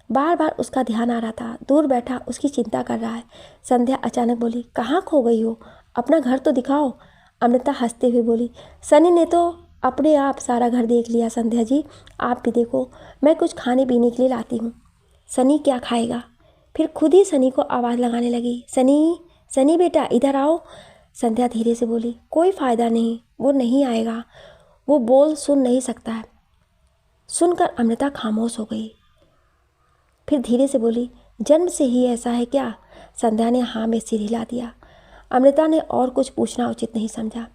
बार बार उसका ध्यान आ रहा था, दूर बैठा उसकी चिंता कर रहा है। संध्या अचानक बोली, कहाँ खो गई हो? अपना घर तो दिखाओ। अमृता हंसते हुए बोली, सनी ने तो अपने आप सारा घर देख लिया। संध्या जी, आप भी देखो, मैं कुछ खाने पीने के लिए लाती हूँ। सनी क्या खाएगा? फिर खुद ही सनी को आवाज़ लगाने लगी, सनी, सनी बेटा इधर आओ। संध्या धीरे से बोली, कोई फ़ायदा नहीं, वो नहीं आएगा, वो बोल सुन नहीं सकता है। सुनकर अमृता खामोश हो गई। फिर धीरे से बोली, जन्म से ही ऐसा है क्या? संध्या ने हाँ में सिर हिला दिया। अमृता ने और कुछ पूछना उचित नहीं समझा।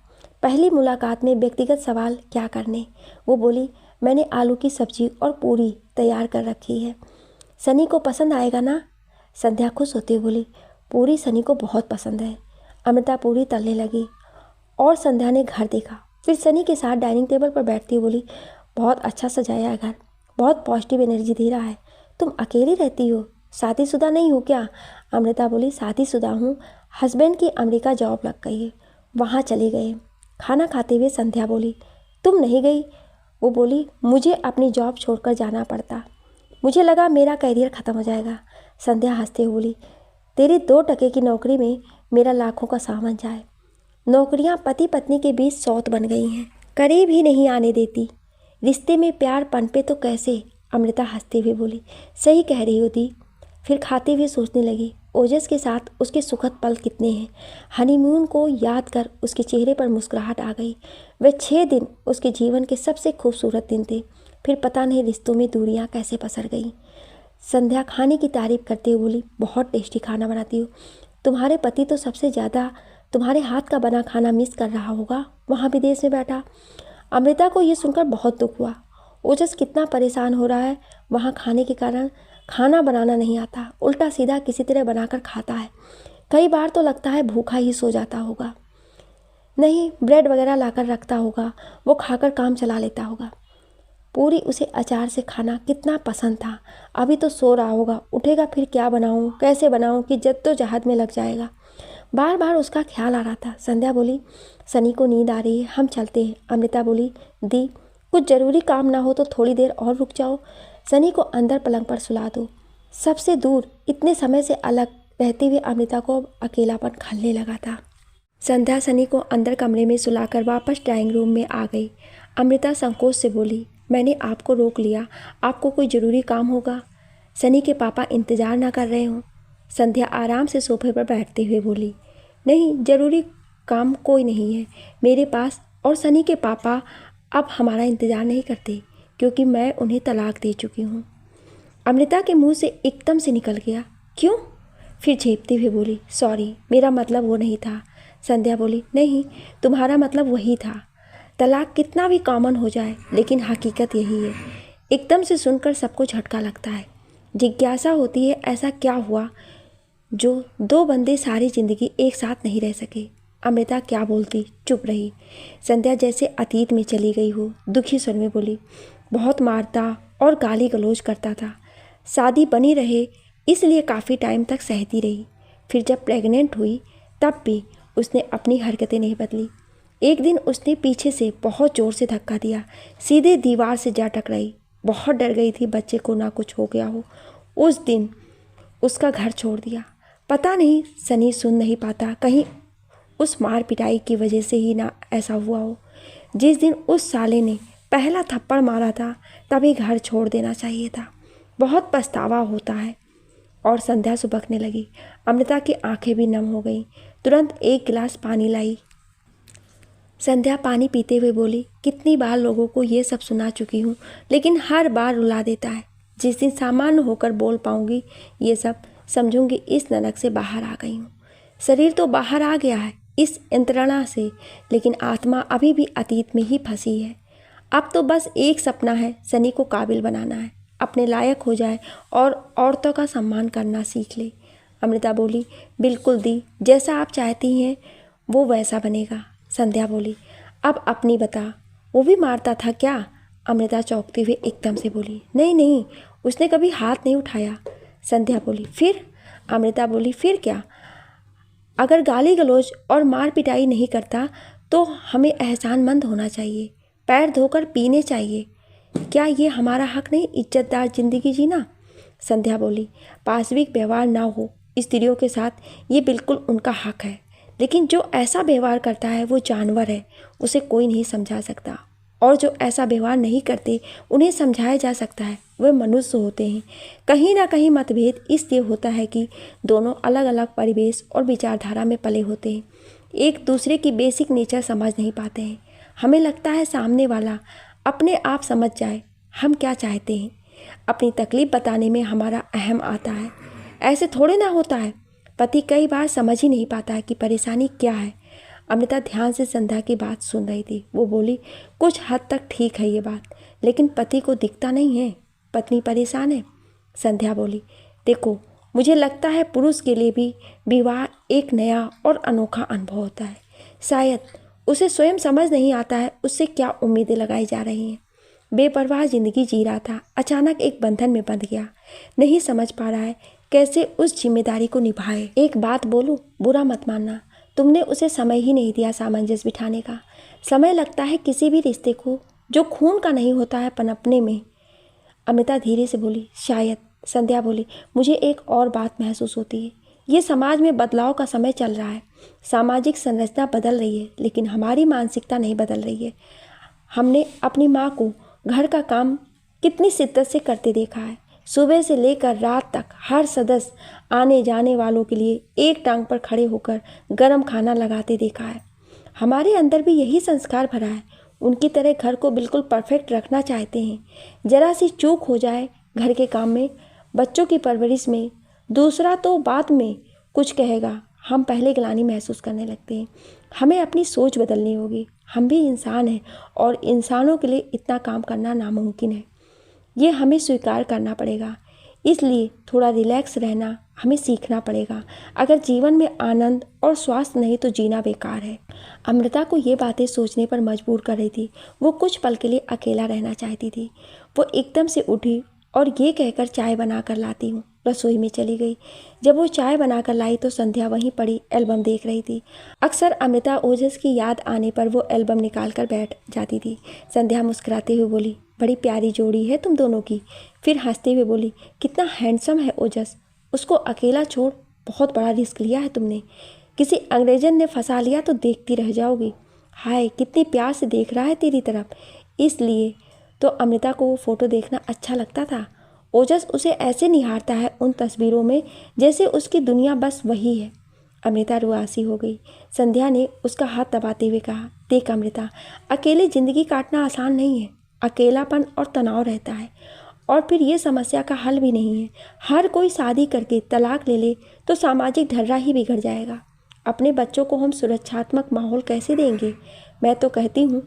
पहली मुलाकात में व्यक्तिगत सवाल क्या करने। वो बोली, मैंने आलू की सब्जी और पूरी तैयार कर रखी है, सनी को पसंद आएगा ना। संध्या खुश होती हुई बोली, पूरी सनी को बहुत पसंद है। अमृता पूरी तलने लगी और संध्या ने घर देखा। फिर सनी के साथ डाइनिंग टेबल पर बैठती हुई बोली, बहुत अच्छा सजाया है घर, बहुत पॉजिटिव एनर्जी दे रहा है। तुम अकेली रहती हो, शादीशुदा नहीं हो क्या। अमृता बोली, शादीशुदा हूँ, हस्बैंड की अमेरिका जॉब लग गई है, वहाँ चले गए। खाना खाते हुए संध्या बोली, तुम नहीं गई। वो बोली, मुझे अपनी जॉब छोड़कर जाना पड़ता, मुझे लगा मेरा करियर ख़त्म हो जाएगा। संध्या हंसते हुए बोली, तेरी 2 टके की नौकरी में मेरा लाखों का सामान जाए। नौकरियां पति पत्नी के बीच सौत बन गई हैं, करीब ही नहीं आने देती। रिश्ते में प्यार पनपे तो कैसे। अमृता हंसते हुए बोली, सही कह रही हो दी। फिर खाते हुए सोचने लगी, ओजस के साथ उसके सुखद पल कितने हैं। हनीमून को याद कर उसके चेहरे पर मुस्कुराहट आ गई। वे 6 दिन उसके जीवन के सबसे खूबसूरत दिन थे। फिर पता नहीं रिश्तों में दूरियां कैसे पसर गईं। संध्या खाने की तारीफ करते हुए बोली, बहुत टेस्टी खाना बनाती हो। तुम्हारे पति तो सबसे ज़्यादा तुम्हारे हाथ का बना खाना मिस कर रहा होगा, वहाँ विदेश में बैठा। अमृता को ये सुनकर बहुत दुख हुआ। ओजस कितना परेशान हो रहा है, वहाँ खाने के कारण खाना बनाना नहीं आता, उल्टा सीधा किसी तरह बनाकर खाता है। कई बार तो लगता है भूखा ही सो जाता होगा, नहीं ब्रेड वगैरह लाकर रखता होगा, वो खाकर काम चला लेता होगा। पूरी उसे अचार से खाना कितना पसंद था। अभी तो सो रहा होगा, उठेगा फिर क्या बनाऊं, कैसे बनाऊं कि जद्दोजहद में लग जाएगा। बार बार उसका ख्याल आ रहा था। संध्या बोली, सनी को नींद आ रही है, हम चलते हैं। अमृता बोली, दी कुछ ज़रूरी काम ना हो तो थोड़ी देर और रुक जाओ, सनी को अंदर पलंग पर सुला दो। सबसे दूर इतने समय से अलग रहते हुए अमृता को अब अकेलापन खलने लगा था। संध्या सनी को अंदर कमरे में सुलाकर वापस ड्राइंग रूम में आ गई। अमृता संकोच से बोली, मैंने आपको रोक लिया, आपको कोई ज़रूरी काम होगा, सनी के पापा इंतज़ार ना कर रहे हों। संध्या आराम से सोफे पर बैठते हुए बोली, नहीं ज़रूरी काम कोई नहीं है मेरे पास, और सनी के पापा अब हमारा इंतज़ार नहीं करते क्योंकि मैं उन्हें तलाक दे चुकी हूँ। अमृता के मुंह से एकदम से निकल गया, क्यों। फिर झेपते हुए बोली, सॉरी मेरा मतलब वो नहीं था। संध्या बोली, नहीं तुम्हारा मतलब वही था। तलाक कितना भी कॉमन हो जाए लेकिन हकीकत यही है। एकदम से सुनकर सबको झटका लगता है, जिज्ञासा होती है ऐसा क्या हुआ जो 2 बंदे सारी ज़िंदगी एक साथ नहीं रह सके। अमृता क्या बोलती, चुप रही। संध्या जैसे अतीत में चली गई हो, दुखी स्वर में बोली, बहुत मारता और गाली गलौज करता था, शादी बनी रहे इसलिए काफ़ी टाइम तक सहती रही। फिर जब प्रेग्नेंट हुई तब भी उसने अपनी हरकतें नहीं बदली। एक दिन उसने पीछे से बहुत ज़ोर से धक्का दिया, सीधे दीवार से जा टकराई। बहुत डर गई थी बच्चे को ना कुछ हो गया हो। उस दिन उसका घर छोड़ दिया। पता नहीं सनी सुन नहीं पाता, कहीं उस मार पिटाई की वजह से ही ना ऐसा हुआ हो। जिस दिन उस साले ने पहला थप्पड़ मारा था तभी घर छोड़ देना चाहिए था। बहुत पछतावा होता है। और संध्या सुबकने लगी। अमृता की आंखें भी नम हो गईं। तुरंत एक गिलास पानी लाई। संध्या पानी पीते हुए बोली, कितनी बार लोगों को ये सब सुना चुकी हूँ लेकिन हर बार रुला देता है। जिस दिन सामान्य होकर बोल पाऊंगी ये सब समझूंगी इस नरक से बाहर आ गई हूँ। शरीर तो बाहर आ गया है इस यंत्रणा से, लेकिन आत्मा अभी भी अतीत में ही फंसी है। अब तो बस एक सपना है, सनी को काबिल बनाना है, अपने लायक हो जाए और औरतों का सम्मान करना सीख ले। अमृता बोली, बिल्कुल दी, जैसा आप चाहती हैं वो वैसा बनेगा। संध्या बोली, अब अपनी बता, वो भी मारता था क्या। अमृता चौंकते हुए एकदम से बोली, नहीं नहीं उसने कभी हाथ नहीं उठाया। संध्या बोली, फिर। अमृता बोली, फिर क्या। अगर गाली गलौज और मार पिटाई नहीं करता तो हमें एहसानमंद होना चाहिए, पैर धोकर पीने चाहिए। क्या ये हमारा हक नहीं इज्जतदार ज़िंदगी जीना। संध्या बोली, पाशविक व्यवहार ना हो स्त्रियों के साथ ये बिल्कुल उनका हक है, लेकिन जो ऐसा व्यवहार करता है वो जानवर है, उसे कोई नहीं समझा सकता। और जो ऐसा व्यवहार नहीं करते उन्हें समझाया जा सकता है, वे मनुष्य होते हैं। कहीं ना कहीं मतभेद इसलिए होता है कि दोनों अलग अलग परिवेश और विचारधारा में पले होते हैं, एक दूसरे की बेसिक नेचर समझ नहीं पाते हैं। हमें लगता है सामने वाला अपने आप समझ जाए हम क्या चाहते हैं। अपनी तकलीफ़ बताने में हमारा अहम आता है। ऐसे थोड़े ना होता है। पति कई बार समझ ही नहीं पाता है कि परेशानी क्या है। अमृता ध्यान से संध्या की बात सुन रही थी। वो बोली, कुछ हद तक ठीक है ये बात, लेकिन पति को दिखता नहीं है, पत्नी परेशान है। संध्या बोली, देखो मुझे लगता है पुरुष के लिए भी विवाह एक नया और अनोखा अनुभव होता है। शायद उसे स्वयं समझ नहीं आता है उससे क्या उम्मीदें लगाई जा रही हैं। बेपरवाह जिंदगी जी रहा था, अचानक एक बंधन में बंध गया। नहीं समझ पा रहा है कैसे उस जिम्मेदारी को निभाए। एक बात बोलूं, बुरा मत मानना, तुमने उसे समय ही नहीं दिया सामंजस्य बिठाने का। समय लगता है किसी भी रिश्ते को जो खून का नहीं होता है पनपने में। अमृता धीरे से बोली, शायद। संध्या बोली, मुझे एक और बात महसूस होती है, ये समाज में बदलाव का समय चल रहा है। सामाजिक संरचना बदल रही है, लेकिन हमारी मानसिकता नहीं बदल रही है। हमने अपनी माँ को घर का काम कितनी शिद्दत से करते देखा है। सुबह से लेकर रात तक हर सदस्य आने जाने वालों के लिए एक टांग पर खड़े होकर गर्म खाना लगाते देखा है। हमारे अंदर भी यही संस्कार भरा है। उनकी तरह घर को बिल्कुल परफेक्ट रखना चाहते हैं। जरा सी चूक हो जाए घर के काम में, बच्चों की परवरिश में, दूसरा तो बाद में कुछ कहेगा, हम पहले ग्लानि महसूस करने लगते हैं। हमें अपनी सोच बदलनी होगी। हम भी इंसान हैं और इंसानों के लिए इतना काम करना नामुमकिन है। ये हमें स्वीकार करना पड़ेगा। इसलिए थोड़ा रिलैक्स रहना हमें सीखना पड़ेगा। अगर जीवन में आनंद और स्वास्थ्य नहीं तो जीना बेकार है। अमृता को ये बातें सोचने पर मजबूर कर रही थी। वो कुछ पल के लिए अकेला रहना चाहती थी। वो एकदम से उठी और ये कहकर चाय बना कर लाती हूँ, रसोई में चली गई। जब वो चाय बनाकर लाई तो संध्या वहीं पड़ी एल्बम देख रही थी। अक्सर अमृता ओजस की याद आने पर वो एल्बम निकाल कर बैठ जाती थी। संध्या मुस्कुराते हुए बोली, बड़ी प्यारी जोड़ी है तुम दोनों की। फिर हंसते हुए बोली, कितना हैंडसम है ओजस, उसको अकेला छोड़, बहुत बड़ा रिस्क लिया है तुमने। किसी अंग्रेजन ने फंसा लिया तो देखती रह जाओगी। हाय, कितनी प्यार से देख रहा है तेरी तरफ। इसलिए तो अमृता को वो फ़ोटो देखना अच्छा लगता था। ओजस उसे ऐसे निहारता है उन तस्वीरों में जैसे उसकी दुनिया बस वही है। अमृता रुआसी हो गई। संध्या ने उसका हाथ दबाते हुए कहा, देख अमृता, अकेले ज़िंदगी काटना आसान नहीं है। अकेलापन और तनाव रहता है, और फिर ये समस्या का हल भी नहीं है। हर कोई शादी करके तलाक ले ले तो सामाजिक ढर्रा ही बिगड़ जाएगा। अपने बच्चों को हम सुरक्षात्मक माहौल कैसे देंगे? मैं तो कहती हूँ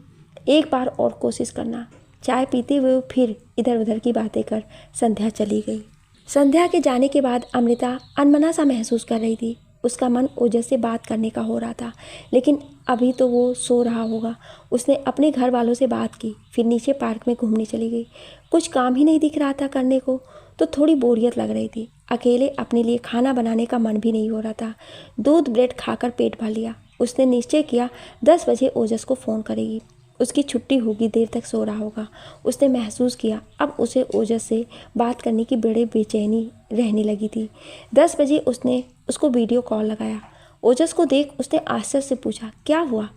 एक बार और कोशिश करना। चाय पीते हुए फिर इधर उधर की बातें कर संध्या चली गई। संध्या के जाने के बाद अमृता अनमना सा महसूस कर रही थी। उसका मन ओजस से बात करने का हो रहा था, लेकिन अभी तो वो सो रहा होगा। उसने अपने घर वालों से बात की, फिर नीचे पार्क में घूमने चली गई। कुछ काम ही नहीं दिख रहा था करने को, तो थोड़ी बोरियत लग रही थी। अकेले अपने लिए खाना बनाने का मन भी नहीं हो रहा था। दूध ब्रेड खाकर पेट भर लिया। उसने निश्चय किया 10 बजे ओजस को फ़ोन करेगी। उसकी छुट्टी होगी, देर तक सो रहा होगा। उसने महसूस किया अब उसे ओजस से बात करने की बड़े बेचैनी रहने लगी थी। 10 बजे उसने उसको वीडियो कॉल लगाया। ओजस को देख उसने आश्चर्य से पूछा, क्या हुआ,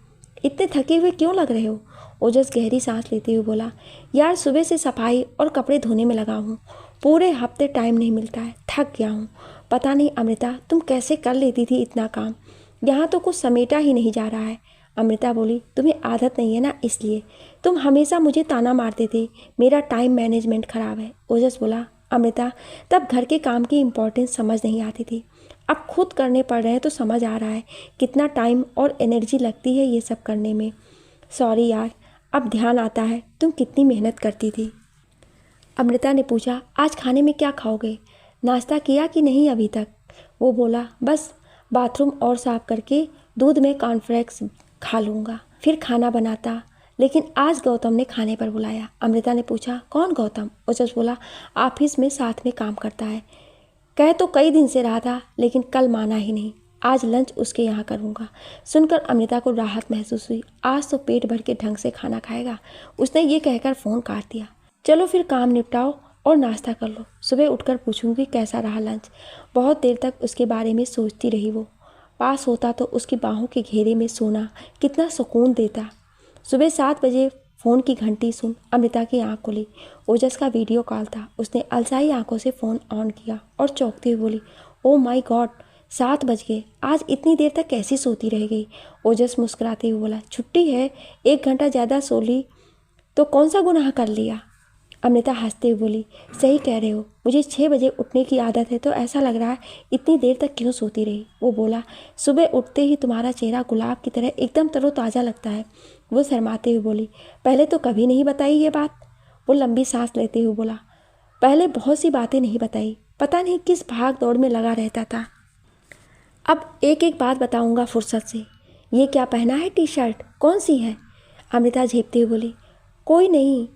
इतने थके हुए क्यों लग रहे हो? ओजस गहरी सांस लेते हुए बोला, यार सुबह से सफाई और कपड़े धोने में लगा हूँ। पूरे हफ्ते टाइम नहीं मिलता है, थक गया हूँ। पता नहीं अमृता तुम कैसे कर लेती थी इतना काम, यहाँ तो कुछ समेटा ही नहीं जा रहा है। अमृता बोली, तुम्हें आदत नहीं है ना, इसलिए। तुम हमेशा मुझे ताना मारते थे, मेरा टाइम मैनेजमेंट ख़राब है। ओजस बोला, अमृता तब घर के काम की इम्पोर्टेंस समझ नहीं आती थी, अब खुद करने पड़ रहे हैं तो समझ आ रहा है कितना टाइम और एनर्जी लगती है ये सब करने में। सॉरी यार, अब ध्यान आता है तुम कितनी मेहनत करती थी। अमृता ने पूछा, आज खाने में क्या खाओगे? नाश्ता किया कि नहीं अभी तक? वो बोला, बस बाथरूम और साफ करके दूध में कॉर्नफ्लेक्स खा लूँगा, फिर खाना बनाता। लेकिन आज गौतम ने खाने पर बुलाया। अमृता ने पूछा, कौन गौतम? ओजस बोला, ऑफिस में साथ में काम करता है। कह तो कई दिन से रहा था, लेकिन कल माना ही नहीं। आज लंच उसके यहाँ करूँगा। सुनकर अमृता को राहत महसूस हुई। आज तो पेट भर के ढंग से खाना खाएगा। उसने ये कहकर फ़ोन काट दिया। चलो फिर काम निपटाओ और नाश्ता कर लो, सुबह उठकर पूछूंगी कैसा रहा लंच। बहुत देर तक उसके बारे में सोचती रही। वो पास होता तो उसकी बाहों के घेरे में सोना कितना सुकून देता। सुबह 7 बजे फ़ोन की घंटी सुन अमृता की आंख खुली। ओजस का वीडियो कॉल था। उसने अलसाई आंखों से फ़ोन ऑन किया और चौंकते हुए बोली, ओ माय गॉड, 7 बज गए, आज इतनी देर तक कैसी सोती रह गई? ओजस मुस्कुराते हुए बोला, छुट्टी है, 1 घंटा ज़्यादा सो ली तो कौन सा गुनाह कर लिया? अमृता हंसते हुए बोली, सही कह रहे हो, मुझे 6 बजे उठने की आदत है, तो ऐसा लग रहा है इतनी देर तक क्यों सोती रही। वो बोला, सुबह उठते ही तुम्हारा चेहरा गुलाब की तरह एकदम तरोताज़ा लगता है। वो शर्माते हुए बोली, पहले तो कभी नहीं बताई ये बात। वो लंबी सांस लेते हुए बोला, पहले बहुत सी बातें नहीं बताई, पता नहीं किस भाग दौड़ में लगा रहता था। अब एक एक बात बताऊंगा फुर्सत से। ये क्या पहना है टी शर्ट, कौन सी है। अमृता झेपते हुए बोली, कोई नहीं,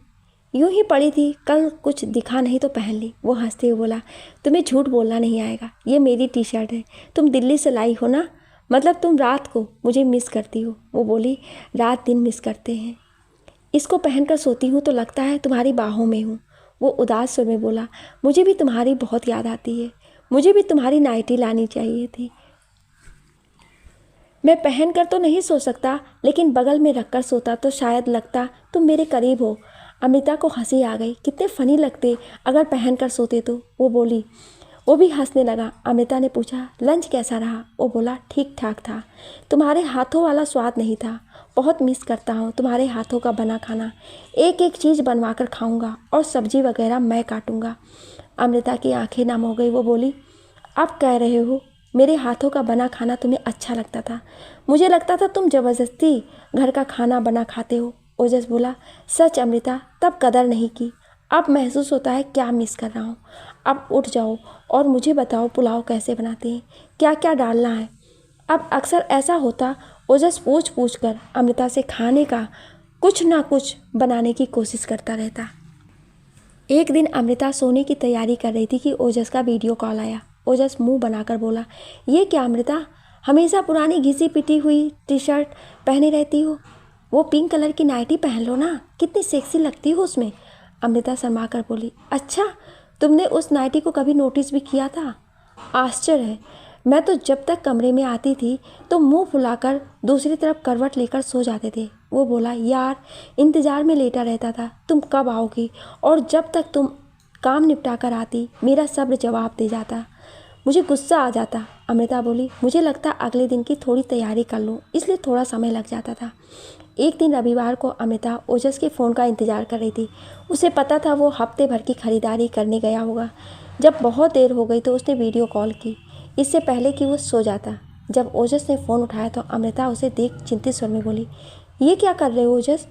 यूं ही पड़ी थी, कल कुछ दिखा नहीं तो पहन ली। वो हंसते हुए बोला, तुम्हें झूठ बोलना नहीं आएगा, ये मेरी टी शर्ट है, तुम दिल्ली से लाई हो ना, मतलब तुम रात को मुझे मिस करती हो। वो बोली, रात दिन मिस करते हैं, इसको पहनकर सोती हूँ तो लगता है तुम्हारी बाहों में हूँ। वो उदास स्वर में बोला, मुझे भी तुम्हारी बहुत याद आती है, मुझे भी तुम्हारी नाइटी लानी चाहिए थी। मैं पहन कर तो नहीं सो सकता, लेकिन बगल में रखकर सोता तो शायद लगता तुम मेरे करीब हो। अमृता को हंसी आ गई, कितने फनी लगते अगर पहन कर सोते तो। वो बोली, वो भी हंसने लगा। अमृता ने पूछा, लंच कैसा रहा। वो बोला, ठीक ठाक था, तुम्हारे हाथों वाला स्वाद नहीं था, बहुत मिस करता हूँ तुम्हारे हाथों का बना खाना, एक एक चीज़ बनवा कर खाऊँगा और सब्जी वगैरह मैं काटूँगा। अमृता की आंखें नम हो गई। वो बोली, आप कह रहे हो मेरे हाथों का बना खाना तुम्हें अच्छा लगता था, मुझे लगता था तुम ज़बरदस्ती घर का खाना बना खाते हो। ओजस बोला, सच अमृता, तब कदर नहीं की, अब महसूस होता है क्या मिस कर रहा हूँ। अब उठ जाओ और मुझे बताओ पुलाव कैसे बनाते हैं, क्या क्या डालना है। अब अक्सर ऐसा होता, ओजस पूछ पूछ कर अमृता से खाने का कुछ ना कुछ बनाने की कोशिश करता रहता। एक दिन अमृता सोने की तैयारी कर रही थी कि ओजस का वीडियो कॉल आया। ओजस मुंह बनाकर बोला, ये क्या अमृता, हमेशा पुरानी घिसी पिटी हुई टी शर्ट पहने रहती हो, वो पिंक कलर की नाइटी पहन लो ना, कितनी सेक्सी लगती हो उसमें। अमृता शर्मा कर बोली, अच्छा, तुमने उस नाइटी को कभी नोटिस भी किया था। आश्चर्य है, मैं तो जब तक कमरे में आती थी तो मुंह फुलाकर दूसरी तरफ करवट लेकर सो जाते थे। वो बोला, यार इंतज़ार में लेटा रहता था तुम कब आओगी, और जब तक तुम काम निपटा कर आती मेरा सब्र जवाब दे जाता, मुझे गुस्सा आ जाता। अमृता बोली, मुझे लगता अगले दिन की थोड़ी तैयारी कर लूँ, इसलिए थोड़ा समय लग जाता था। एक दिन रविवार को अमृता ओजस के फ़ोन का इंतज़ार कर रही थी। उसे पता था वो हफ्ते भर की खरीदारी करने गया होगा। जब बहुत देर हो गई तो उसने वीडियो कॉल की, इससे पहले कि वो सो जाता। जब ओजस ने फ़ोन उठाया तो अमृता उसे देख चिंतित स्वर में बोली, ये क्या कर रहे हो ओजस।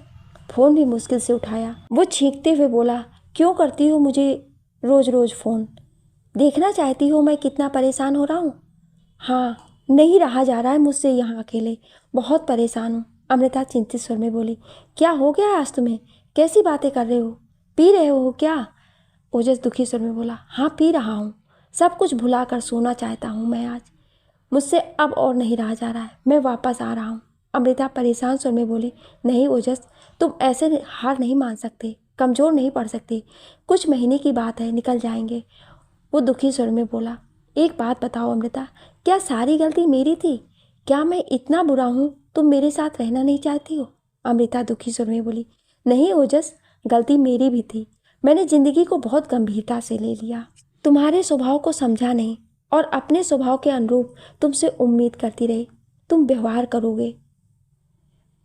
फ़ोन भी मुश्किल से उठाया। वो छींकते हुए बोला, क्यों करती हो मुझे रोज़ रोज़ फ़ोन, देखना चाहती हो मैं कितना परेशान हो रहा हूँ। हाँ, नहीं रहा जा रहा है मुझसे यहाँ अकेले, बहुत परेशान हूँ। अमृता चिंतित स्वर में बोली, क्या हो गया आज तुम्हें, कैसी बातें कर रहे हो, पी रहे हो क्या। ओजस दुखी स्वर में बोला, हाँ पी रहा हूँ, सब कुछ भुला कर सोना चाहता हूँ मैं आज, मुझसे अब और नहीं रहा जा रहा है, मैं वापस आ रहा हूँ। अमृता परेशान स्वर में बोली, नहीं ओजस, तुम ऐसे हार नहीं मान सकते, कमज़ोर नहीं पड़ सकते, कुछ महीने की बात है, निकल जाएंगे। वो दुखी स्वर में बोला, एक बात बताओ अमृता, क्या सारी गलती मेरी थी, क्या मैं इतना बुरा हूँ तुम मेरे साथ रहना नहीं चाहती हो। अमृता दुखी स्वर में बोली, नहीं ओजस, गलती मेरी भी थी, मैंने ज़िंदगी को बहुत गंभीरता से ले लिया, तुम्हारे स्वभाव को समझा नहीं और अपने स्वभाव के अनुरूप तुमसे उम्मीद करती रही तुम व्यवहार करोगे,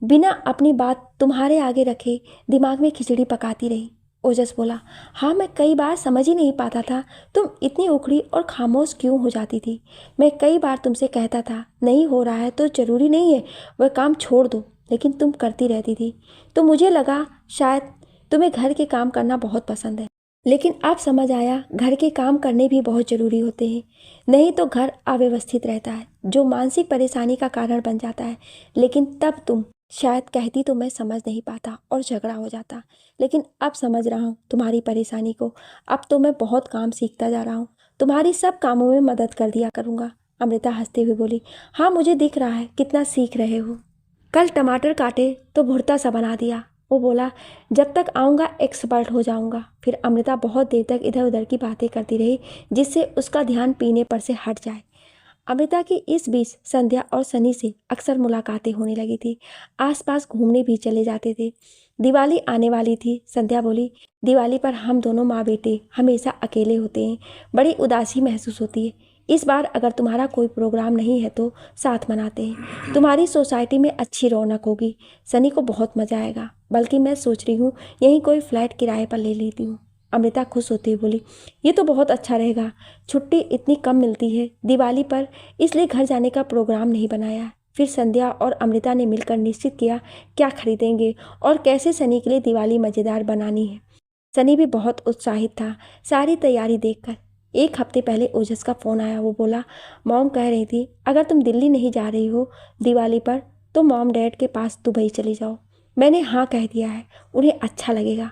बिना अपनी बात तुम्हारे आगे रखे दिमाग में खिचड़ी पकाती रही। ओजस बोला, हाँ मैं कई बार समझ ही नहीं पाता था तुम इतनी उखड़ी और खामोश क्यों हो जाती थी। मैं कई बार तुमसे कहता था नहीं हो रहा है तो ज़रूरी नहीं है वह काम छोड़ दो, लेकिन तुम करती रहती थी। तो मुझे लगा शायद तुम्हें घर के काम करना बहुत पसंद है, लेकिन अब समझ आया घर के काम करने भी बहुत ज़रूरी होते हैं, नहीं तो घर अव्यवस्थित रहता है जो मानसिक परेशानी का कारण बन जाता है। लेकिन तब तुम शायद कहती तो मैं समझ नहीं पाता और झगड़ा हो जाता, लेकिन अब समझ रहा हूँ तुम्हारी परेशानी को। अब तो मैं बहुत काम सीखता जा रहा हूँ, तुम्हारी सब कामों में मदद कर दिया करूँगा। अमृता हंसते हुए बोली, हाँ मुझे दिख रहा है कितना सीख रहे हो, कल टमाटर काटे तो भुर्ता सा बना दिया। वो बोला, जब तक आऊँगा एक्सपर्ट हो जाऊँगा। फिर अमृता बहुत देर तक इधर उधर की बातें करती रही जिससे उसका ध्यान पीने पर से हट जाए। अमृता की इस बीच संध्या और सनी से अक्सर मुलाकातें होने लगी थी, आसपास घूमने भी चले जाते थे। दिवाली आने वाली थी। संध्या बोली, दिवाली पर हम दोनों माँ बेटे हमेशा अकेले होते हैं, बड़ी उदासी महसूस होती है, इस बार अगर तुम्हारा कोई प्रोग्राम नहीं है तो साथ मनाते हैं। तुम्हारी सोसाइटी में अच्छी रौनक होगी, सनी को बहुत मज़ा आएगा। बल्कि मैं सोच रही हूँ यहीं कोई फ्लैट किराए पर ले लेती हूँ। अमृता खुश होती हुई बोली, ये तो बहुत अच्छा रहेगा। छुट्टी इतनी कम मिलती है दिवाली पर, इसलिए घर जाने का प्रोग्राम नहीं बनाया। फिर संध्या और अमृता ने मिलकर निश्चित किया क्या खरीदेंगे और कैसे सनी के लिए दिवाली मज़ेदार बनानी है। सनी भी बहुत उत्साहित था सारी तैयारी देखकर। एक हफ्ते पहले ओजस का फ़ोन आया। वो बोला, मॉम कह रही थी अगर तुम दिल्ली नहीं जा रही हो दिवाली पर तो मॉम डैड के पास दुबई चली जाओ। मैंने हाँ कह दिया है, उन्हें अच्छा लगेगा।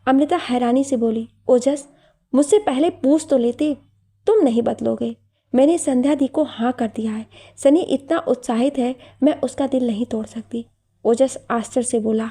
अमृता हैरानी से बोली, ओजस मुझसे पहले पूछ तो लेते, तुम नहीं बदलोगे। मैंने संध्या दी को हाँ कर दिया है। सनी इतना उत्साहित है, मैं उसका दिल नहीं तोड़ सकती। ओजस आश्चर्य से बोला,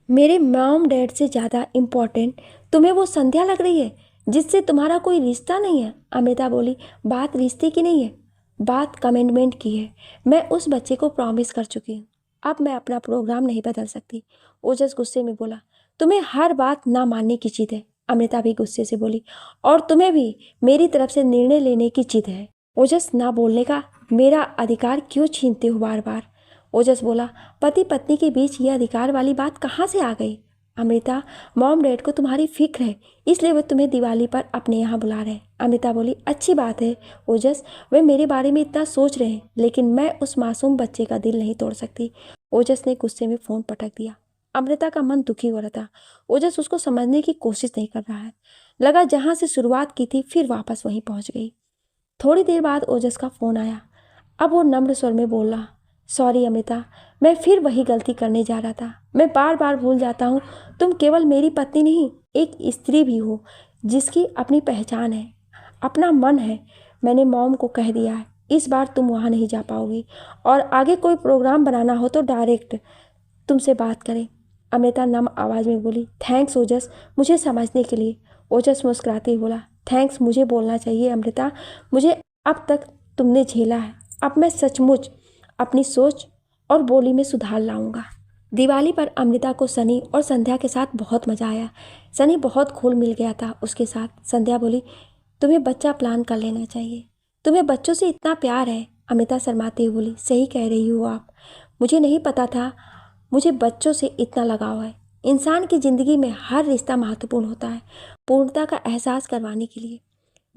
मेरे मॉम डैड से ज़्यादा इम्पोर्टेंट तुम्हें वो संध्या लग रही है जिससे तुम्हारा कोई रिश्ता नहीं है। अमृता बोली, बात रिश्ते की नहीं है, बात कमिटमेंट की है। मैं उस बच्चे को प्रॉमिस कर चुकी हूँ, अब मैं अपना प्रोग्राम नहीं बदल सकती। ओजस गुस्से में बोला, तुम्हें हर बात ना मानने की जिद है। अमृता भी गुस्से से बोली, और तुम्हें भी मेरी तरफ से निर्णय लेने की जिद है। ओजस, ना बोलने का मेरा अधिकार क्यों छीनते हो बार बार। ओजस बोला, पति पत्नी के बीच ये अधिकार वाली बात कहाँ से आ गई। अमृता, मॉम डैड को तुम्हारी फिक्र है इसलिए वे तुम्हें दिवाली पर अपने यहाँ बुला रहे हैं। अमृता बोली, अच्छी बात है ओजस, वे मेरे बारे में इतना सोच रहे हैं, लेकिन मैं उस मासूम बच्चे का दिल नहीं तोड़ सकती। ओजस ने गुस्से में फ़ोन पटक दिया। अमृता का मन दुखी हो रहा था। ओजस उसको समझने की कोशिश नहीं कर रहा है। लगा जहाँ से शुरुआत की थी फिर वापस वहीं पहुँच गई। थोड़ी देर बाद ओजस का फ़ोन आया। अब वो नम्र स्वर में बोला, सॉरी अमृता, मैं फिर वही गलती करने जा रहा था। मैं बार बार भूल जाता हूँ तुम केवल मेरी पत्नी नहीं, एक स्त्री भी हो जिसकी अपनी पहचान है, अपना मन है। मैंने मॉम को कह दिया है इस बार तुम वहाँ नहीं जा पाओगी, और आगे कोई प्रोग्राम बनाना हो तो डायरेक्ट तुमसे बात करें। अमृता नम आवाज़ में बोली, थैंक्स ओजस मुझे समझने के लिए। ओजस मुस्कुराते हुए बोला, थैंक्स मुझे बोलना चाहिए अमृता, मुझे अब तक तुमने झेला है, अब मैं सचमुच अपनी सोच और बोली में सुधार लाऊंगा। दिवाली पर अमृता को सनी और संध्या के साथ बहुत मज़ा आया। सनी बहुत घुल मिल गया था उसके साथ। संध्या बोली, तुम्हें बच्चा प्लान कर लेना चाहिए, तुम्हें बच्चों से इतना प्यार है। अमृता शर्माते हुए बोली, सही कह रही हो आप, मुझे नहीं पता था मुझे बच्चों से इतना लगाव है। इंसान की ज़िंदगी में हर रिश्ता महत्वपूर्ण होता है, पूर्णता का एहसास करवाने के लिए।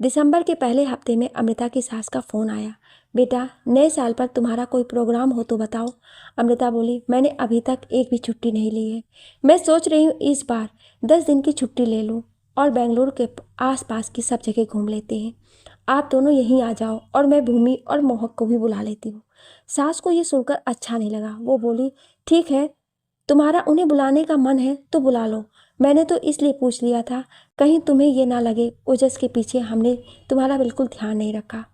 दिसंबर के पहले हफ्ते में अमृता की सास का फ़ोन आया, बेटा नए साल पर तुम्हारा कोई प्रोग्राम हो तो बताओ। अमृता बोली, मैंने अभी तक एक भी छुट्टी नहीं ली है। मैं सोच रही हूँ इस बार 10 दिन की छुट्टी ले लूँ और बेंगलुरु के आसपास की सब जगह घूम लेते हैं। आप दोनों यहीं आ जाओ और मैं भूमि और मोहक को भी बुला लेती हूँ। सास को ये सुनकर अच्छा नहीं लगा। वो बोली, ठीक है, तुम्हारा उन्हें बुलाने का मन है तो बुला लो, मैंने तो इसलिए पूछ लिया था कहीं तुम्हें ये ना लगे ओजस के पीछे हमने तुम्हारा बिल्कुल ध्यान नहीं रखा।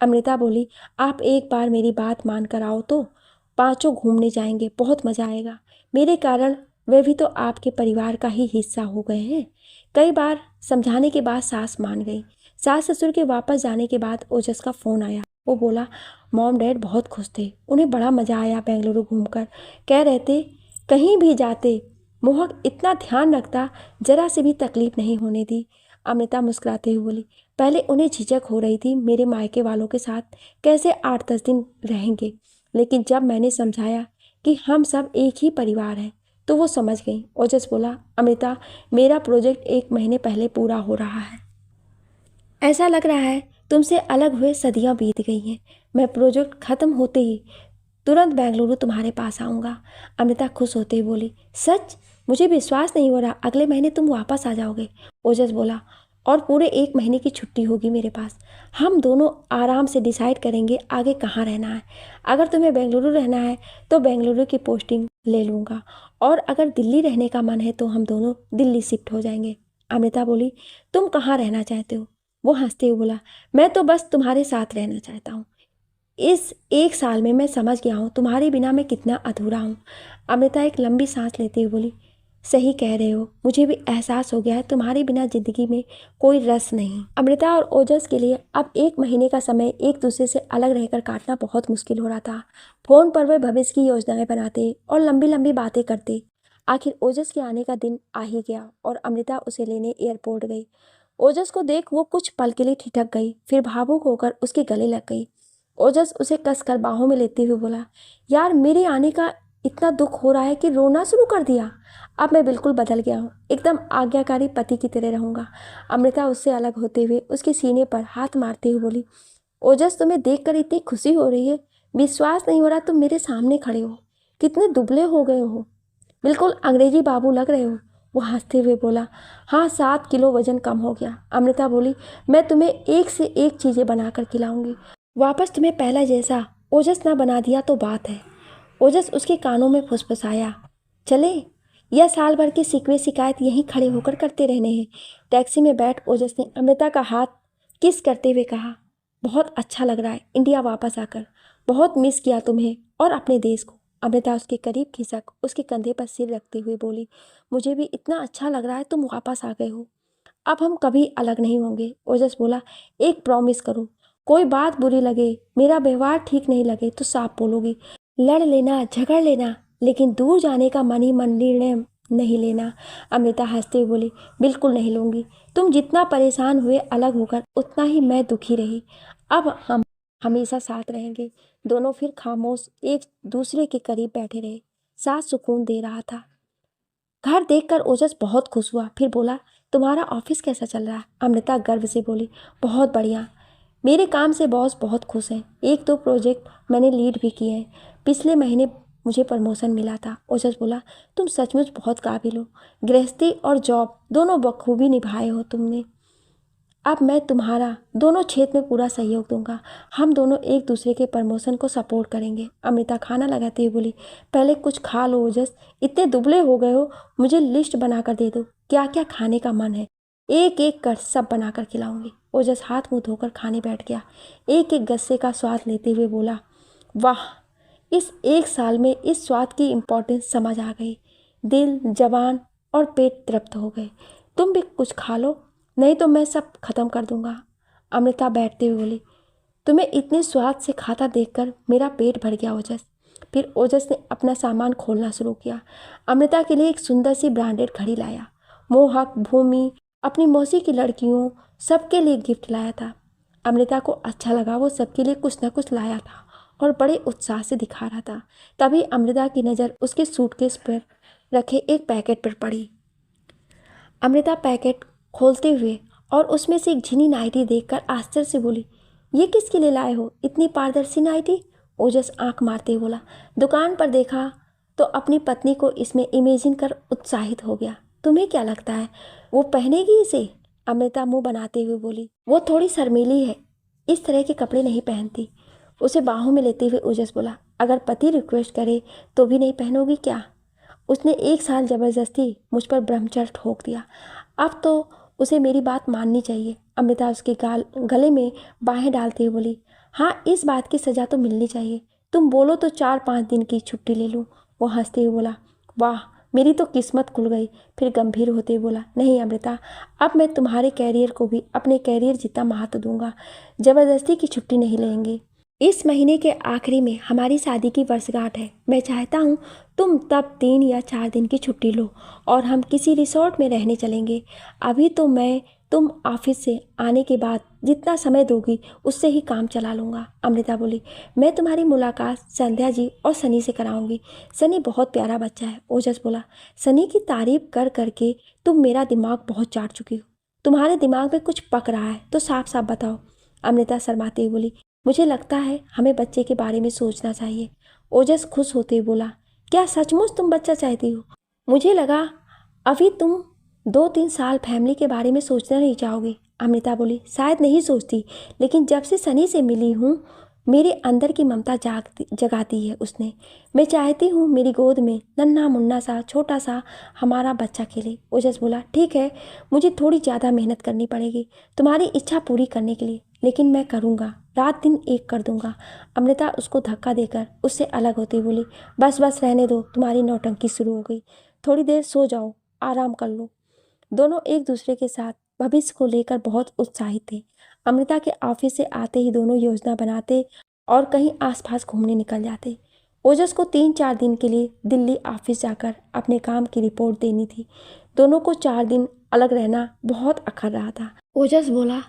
अमृता बोली, आप एक बार मेरी बात मान कर आओ तो पांचों घूमने जाएंगे, बहुत मज़ा आएगा। मेरे कारण वे भी तो आपके परिवार का ही हिस्सा हो गए हैं। कई बार समझाने के बाद सास मान गई। सास ससुर के वापस जाने के बाद ओजस का फ़ोन आया। वो बोला, मॉम डैड बहुत खुश थे, उन्हें बड़ा मज़ा आया बेंगलुरु घूमकर। कह रहे थे कहीं भी जाते मोहक इतना ध्यान रखता, जरा से भी तकलीफ नहीं होने दी। अमृता मुस्कुराते हुए बोली, पहले उन्हें झिझक हो रही थी मेरे मायके वालों के साथ कैसे 8-10 दिन रहेंगे, लेकिन जब मैंने समझाया कि हम सब एक ही परिवार हैं तो वो समझ गई। ओजस बोला, अमृता मेरा प्रोजेक्ट 1 महीने पहले पूरा हो रहा है। ऐसा लग रहा है तुमसे अलग हुए सदियां बीत गई हैं। मैं प्रोजेक्ट ख़त्म होते ही तुरंत बेंगलुरु तुम्हारे पास आऊँगा। अमृता खुश होते हुए बोली, सच? मुझे विश्वास नहीं हो रहा अगले महीने तुम वापस आ जाओगे। ओजस बोला, और पूरे 1 महीने की छुट्टी होगी मेरे पास। हम दोनों आराम से डिसाइड करेंगे आगे कहाँ रहना है। अगर तुम्हें बेंगलुरु रहना है तो बेंगलुरु की पोस्टिंग ले लूँगा, और अगर दिल्ली रहने का मन है तो हम दोनों दिल्ली शिफ्ट हो जाएंगे। अमृता बोली, तुम कहाँ रहना चाहते हो? वो हंसते हुए बोला, मैं तो बस तुम्हारे साथ रहना चाहता हूँ। इस 1 साल में मैं समझ गया हूँ तुम्हारे बिना मैं कितना अधूरा हूँ। अमृता एक लंबी सांस लेते हुए बोली, सही कह रहे हो, मुझे भी एहसास हो गया है तुम्हारे बिना ज़िंदगी में कोई रस नहीं। अमृता और ओजस के लिए अब 1 महीने का समय एक दूसरे से अलग रहकर काटना बहुत मुश्किल हो रहा था। फ़ोन पर वे भविष्य की योजनाएं बनाते और लंबी लंबी बातें करते। आखिर ओजस के आने का दिन आ ही गया और अमृता उसे लेने एयरपोर्ट गई। ओजस को देख वो कुछ पल के लिए ठिठक गई, फिर भावुक होकर उसके गले लग गई। ओजस उसे कसकर बाहों में लेते हुए बोला, यार मेरे आने का इतना दुख हो रहा है कि रोना शुरू कर दिया। अब मैं बिल्कुल बदल गया हूँ, एकदम आज्ञाकारी पति की तरह रहूँगा। अमृता उससे अलग होते हुए उसके सीने पर हाथ मारते हुए बोली, ओजस तुम्हें देखकर इतनी खुशी हो रही है, विश्वास नहीं हो रहा तुम मेरे सामने खड़े हो, कितने दुबले हो गए हो, बिल्कुल अंग्रेजी बाबू लग रहे हो। वो हंसते हुए बोला, हाँ 7 किलो वजन कम हो गया। अमृता बोली, मैं तुम्हें एक से एक चीज़ें बनाकर खिलाऊंगी, वापस तुम्हें पहला जैसा ओजस ना बना दिया तो बात है। ओजस उसके कानों में फुसफुसाया, चले यह साल भर की शिकवे शिकायत यहीं खड़े होकर करते रहने हैं। टैक्सी में बैठ ओजस ने अमृता का हाथ किस करते हुए कहा, बहुत अच्छा लग रहा है इंडिया वापस आकर, बहुत मिस किया तुम्हें और अपने देश को। अमृता उसके करीब खिसक उसके कंधे पर सिर रखते हुए बोली, मुझे भी इतना अच्छा लग रहा है तुम वापस आ गए हो, अब हम कभी अलग नहीं होंगे। ओजस बोला, एक प्रॉमिस करो, कोई बात बुरी लगे, मेरा व्यवहार ठीक नहीं लगे तो साफ बोलोगी, लड़ लेना झगड़ लेना, लेकिन दूर जाने का मन ही मन निर्णय नहीं लेना। अमृता हंसते हुए बोली, बिल्कुल नहीं लूँगी, तुम जितना परेशान हुए अलग होकर उतना ही मैं दुखी रही, अब हम हमेशा साथ रहेंगे। दोनों फिर खामोश एक दूसरे के करीब बैठे रहे। सांस सुकून दे रहा था। घर देखकर ओजस बहुत खुश हुआ, फिर बोला, तुम्हारा ऑफिस कैसा चल रहा है? अमृता गर्व से बोली, बहुत बढ़िया, मेरे काम से बॉस बहुत खुश हैं, 1-2 प्रोजेक्ट मैंने लीड भी किए हैं, पिछले महीने मुझे प्रमोशन मिला था। ओजस बोला, तुम सचमुच बहुत काबिल हो, गृहस्थी और जॉब दोनों बखूबी निभाए हो तुमने। अब मैं तुम्हारा दोनों क्षेत्र में पूरा सहयोग दूंगा, हम दोनों एक दूसरे के प्रमोशन को सपोर्ट करेंगे। अमृता खाना लगाते हुए बोली, पहले कुछ खा लो ओजस, इतने दुबले हो गए हो, मुझे लिस्ट बनाकर दे दो, क्या क्या खाने का मन है, एक एक कर सब बनाकर खिलाऊंगी। ओजस हाथ मुंह धोकर खाने बैठ गया, एक एक गस्से का स्वाद लेते हुए बोला, वाह, इस 1 साल में इस स्वाद की इम्पोर्टेंस समझ आ गई, दिल जबान और पेट तृप्त हो गए। तुम भी कुछ खा लो, नहीं तो मैं सब खत्म कर दूंगा। अमृता बैठते हुए बोली, तुम्हें इतने स्वाद से खाता देखकर मेरा पेट भर गया ओजस। फिर ओजस ने अपना सामान खोलना शुरू किया। अमृता के लिए एक सुंदर सी ब्रांडेड घड़ी लाया, मोहक, भूमि, अपनी मौसी की लड़कियों, सबके लिए गिफ्ट लाया था। अमृता को अच्छा लगा, वो सबके लिए कुछ ना कुछ लाया था और बड़े उत्साह से दिखा रहा था। तभी अमृता की नज़र उसके सूटकेस पर रखे एक पैकेट पर पड़ी। अमृता पैकेट खोलते हुए और उसमें से एक झिनी नाइटी देखकर आश्चर्य से बोली, ये किसके लिए लाए हो, इतनी पारदर्शी नाइटी? ओजस आंख मारते हुए बोला, दुकान पर देखा तो अपनी पत्नी को इसमें इमेजिन कर उत्साहित हो गया। तुम्हें क्या लगता है वो पहनेगी इसे? अमृता मुंह बनाते हुए बोली, वो थोड़ी शर्मीली है, इस तरह के कपड़े नहीं पहनती। उसे बाहों में लेते हुए ओजस बोला, अगर पति रिक्वेस्ट करे तो भी नहीं पहनोगी क्या? उसने 1 साल जबरदस्ती मुझ पर ब्रह्मचर्य ठोक दिया, अब तो उसे मेरी बात माननी चाहिए। अमृता उसके गले में बाहें डालते हुए बोली, हाँ इस बात की सज़ा तो मिलनी चाहिए, तुम बोलो तो 4-5 दिन की छुट्टी ले लूँ। वो हंसते हुए बोला, वाह मेरी तो किस्मत खुल गई। फिर गंभीर होते हुए बोला, नहीं अमृता, अब मैं तुम्हारे कैरियर को भी अपने कैरियर जितना महत्व दूंगा, ज़बरदस्ती की छुट्टी नहीं लेंगे। इस महीने के आखिरी में हमारी शादी की वर्षगांठ है, मैं चाहता हूँ तुम तब 3 या 4 दिन की छुट्टी लो और हम किसी रिसोर्ट में रहने चलेंगे। अभी तो मैं तुम ऑफिस से आने के बाद जितना समय दोगी उससे ही काम चला लूँगा। अमृता बोली, मैं तुम्हारी मुलाकात संध्या जी और सनी से कराऊंगी, सनी बहुत प्यारा बच्चा है। ओजस बोला, सनी की तारीफ कर करके तुम मेरा दिमाग बहुत चाट चुकी हो, तुम्हारे दिमाग में कुछ पक रहा है तो साफ साफ बताओ। अमृता शर्माते हुए बोली, मुझे लगता है हमें बच्चे के बारे में सोचना चाहिए। ओजस खुश होते हुए बोला, क्या सचमुच तुम बच्चा चाहती हो? मुझे लगा अभी तुम 2-3 साल फैमिली के बारे में सोचना नहीं चाहोगी। अमृता बोली, शायद नहीं सोचती, लेकिन जब से सनी से मिली हूँ मेरे अंदर की ममता जगाती है उसने। मैं चाहती हूँ मेरी गोद में नन्हा मुन्ना सा छोटा सा हमारा बच्चा खेले। ओजस बोला, ठीक है, मुझे थोड़ी ज़्यादा मेहनत करनी पड़ेगी तुम्हारी इच्छा पूरी करने के लिए, लेकिन मैं करूँगा, रात दिन एक कर दूंगा। अमृता उसको धक्का देकर उससे अलग होती बोली, बस बस रहने दो, तुम्हारी नौटंकी शुरू हो गई, थोड़ी देर सो जाओ, आराम कर लो। दोनों एक दूसरे के साथ भविष्य को लेकर बहुत उत्साहित थे। अमृता के ऑफिस से आते ही दोनों योजना बनाते और कहीं आसपास घूमने निकल जाते। ओजस को 3-4 दिन के लिए दिल्ली ऑफिस जाकर अपने काम की रिपोर्ट देनी थी। दोनों को 4 दिन अलग रहना बहुत अखर रहा था। ओजस बोला,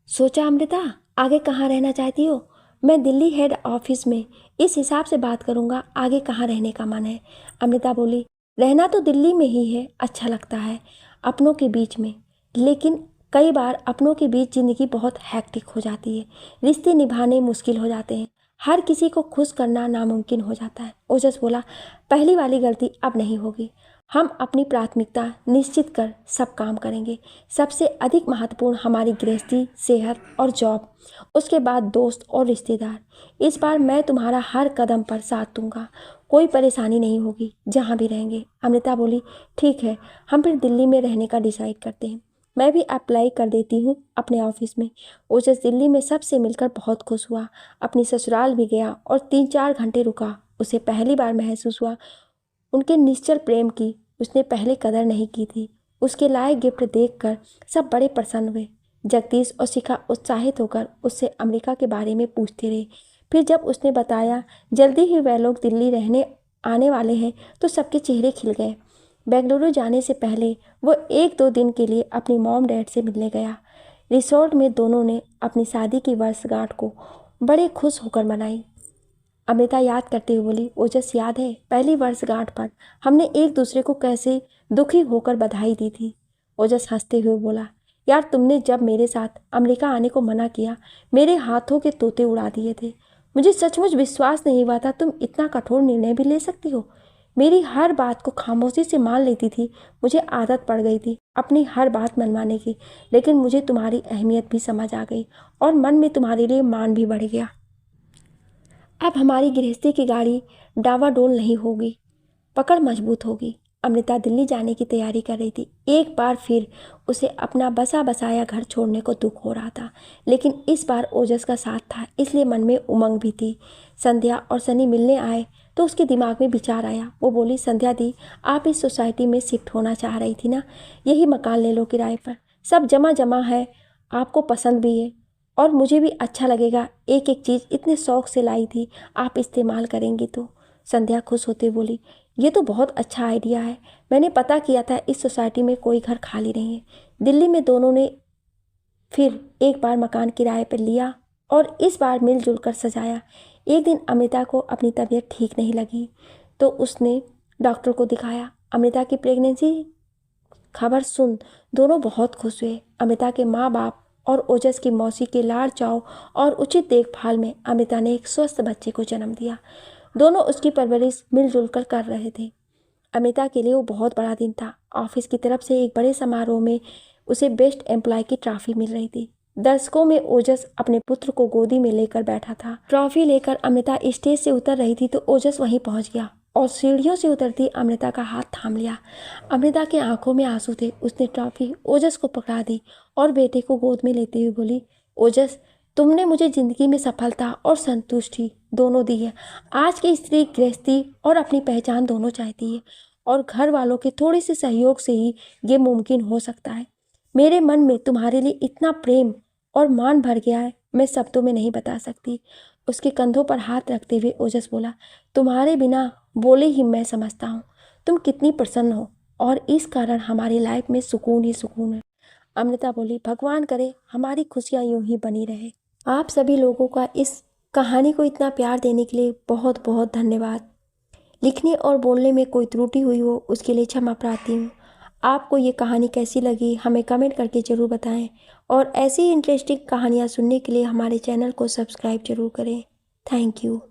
सोचा अमृता, आगे कहाँ रहना चाहती हो? मैं दिल्ली हेड ऑफिस में इस हिसाब से बात करूँगा, आगे कहाँ रहने का मन है। अमृता बोली, रहना तो दिल्ली में ही है, अच्छा लगता है अपनों के बीच में, लेकिन कई बार अपनों के बीच ज़िंदगी बहुत हैक्टिक हो जाती है, रिश्ते निभाने मुश्किल हो जाते हैं, हर किसी को खुश करना नामुमकिन हो जाता है। ओजस बोला, पहली वाली गलती अब नहीं होगी, हम अपनी प्राथमिकता निश्चित कर सब काम करेंगे। सबसे अधिक महत्वपूर्ण हमारी गृहस्थी, सेहत और जॉब, उसके बाद दोस्त और रिश्तेदार। इस बार मैं तुम्हारा हर कदम पर साथ दूंगा, कोई परेशानी नहीं होगी जहाँ भी रहेंगे। अमृता बोली, ठीक है, हम फिर दिल्ली में रहने का डिसाइड करते हैं, मैं भी अप्लाई कर देती हूँ अपने ऑफिस में। ओजस दिल्ली में सबसे मिलकर बहुत खुश हुआ, अपनी ससुराल भी गया और 3-4 घंटे रुका। उसे पहली बार महसूस हुआ उनके निश्चल प्रेम की उसने पहले कदर नहीं की थी। उसके लाए गिफ्ट देखकर सब बड़े प्रसन्न हुए। जगदीश और शिखा उत्साहित होकर उससे अमेरिका के बारे में पूछते रहे। फिर जब उसने बताया जल्दी ही वह लोग दिल्ली रहने आने वाले हैं तो सबके चेहरे खिल गए। बेंगलुरु जाने से पहले वो 1-2 दिन के लिए अपनी मॉम डैड से मिलने गया। रिसोर्ट में दोनों ने अपनी शादी की वर्षगांठ को बड़े खुश होकर मनाई। अमृता याद करते हुए बोली, ओजस याद है पहली वर्षगांठ पर हमने एक दूसरे को कैसे दुखी होकर बधाई दी थी? ओजस हंसते हुए बोला, यार तुमने जब मेरे साथ अमेरिका आने को मना किया मेरे हाथों के तोते उड़ा दिए थे। मुझे सचमुच विश्वास नहीं हुआ था तुम इतना कठोर निर्णय भी ले सकती हो। मेरी हर बात को खामोशी से मान लेती थी। मुझे आदत पड़ गई थी अपनी हर बात मनवाने की, लेकिन मुझे तुम्हारी अहमियत भी समझ आ गई और मन में तुम्हारे लिए मान भी बढ़ गया। अब हमारी गृहस्थी की गाड़ी डावाडोल नहीं होगी, पकड़ मजबूत होगी। अमृता दिल्ली जाने की तैयारी कर रही थी। एक बार फिर उसे अपना बसा बसाया घर छोड़ने को दुख हो रहा था, लेकिन इस बार ओजस का साथ था, इसलिए मन में उमंग भी थी। संध्या और सनी मिलने आए तो उसके दिमाग में विचार आया। वो बोली, संध्या दी, आप इस सोसाइटी में शिफ्ट होना चाह रही थी ना, यही मकान ले लो किराए पर, सब जमा जमा है, आपको पसंद भी है और मुझे भी अच्छा लगेगा। एक एक चीज़ इतने शौक से लाई थी, आप इस्तेमाल करेंगी तो। संध्या खुश होते बोली, ये तो बहुत अच्छा आइडिया है, मैंने पता किया था इस सोसाइटी में कोई घर खाली नहीं है। दिल्ली में दोनों ने फिर एक बार मकान किराए पर लिया और इस बार मिलजुल कर सजाया। एक दिन अमृता को अपनी तबीयत ठीक नहीं लगी तो उसने डॉक्टर को दिखाया। अमृता की प्रेगनेंसी खबर सुन दोनों बहुत खुश हुए। अमृता के माँ बाप और ओजस की मौसी के लाड़ चाव और उचित देखभाल में अमृता ने एक स्वस्थ बच्चे को जन्म दिया। दोनों उसकी परवरिश मिलजुल कर रहे थे। अमृता के लिए वो बहुत बड़ा दिन था। ऑफिस की तरफ से एक बड़े समारोह में उसे बेस्ट एम्प्लॉय की ट्रॉफी मिल रही थी। दर्शकों में ओजस अपने पुत्र को गोदी में लेकर बैठा था। ट्रॉफी लेकर अमृता स्टेज से उतर रही थी तो ओजस वहीं पहुंच गया और सीढ़ियों से उतरती अमृता का हाथ थाम लिया। अमृता की आंखों में आंसू थे। उसने ट्रॉफी ओजस को पकड़ा दी और बेटे को गोद में लेते हुए बोली, ओजस, तुमने मुझे जिंदगी में सफलता और संतुष्टि दोनों दी है। आज की स्त्री गृहस्थी और अपनी पहचान दोनों चाहती है और घर वालों के थोड़े से सहयोग से ही ये मुमकिन हो सकता है। मेरे मन में तुम्हारे लिए इतना प्रेम और मान भर गया है, मैं शब्दों में नहीं बता सकती। उसके कंधों पर हाथ रखते हुए ओजस बोला, तुम्हारे बिना बोले ही मैं समझता हूँ तुम कितनी प्रसन्न हो और इस कारण हमारी लाइफ में सुकून ही सुकून है। अमृता बोली, भगवान करे हमारी खुशियाँ यूं ही बनी रहे। आप सभी लोगों का इस कहानी को इतना प्यार देने के लिए बहुत बहुत धन्यवाद। लिखने और बोलने में कोई त्रुटि हुई हो उसके लिए क्षमा प्रार्थी हूँ। आपको ये कहानी कैसी लगी हमें कमेंट करके ज़रूर बताएं और ऐसी ही इंटरेस्टिंग कहानियाँ सुनने के लिए हमारे चैनल को सब्सक्राइब जरूर करें। Thank you.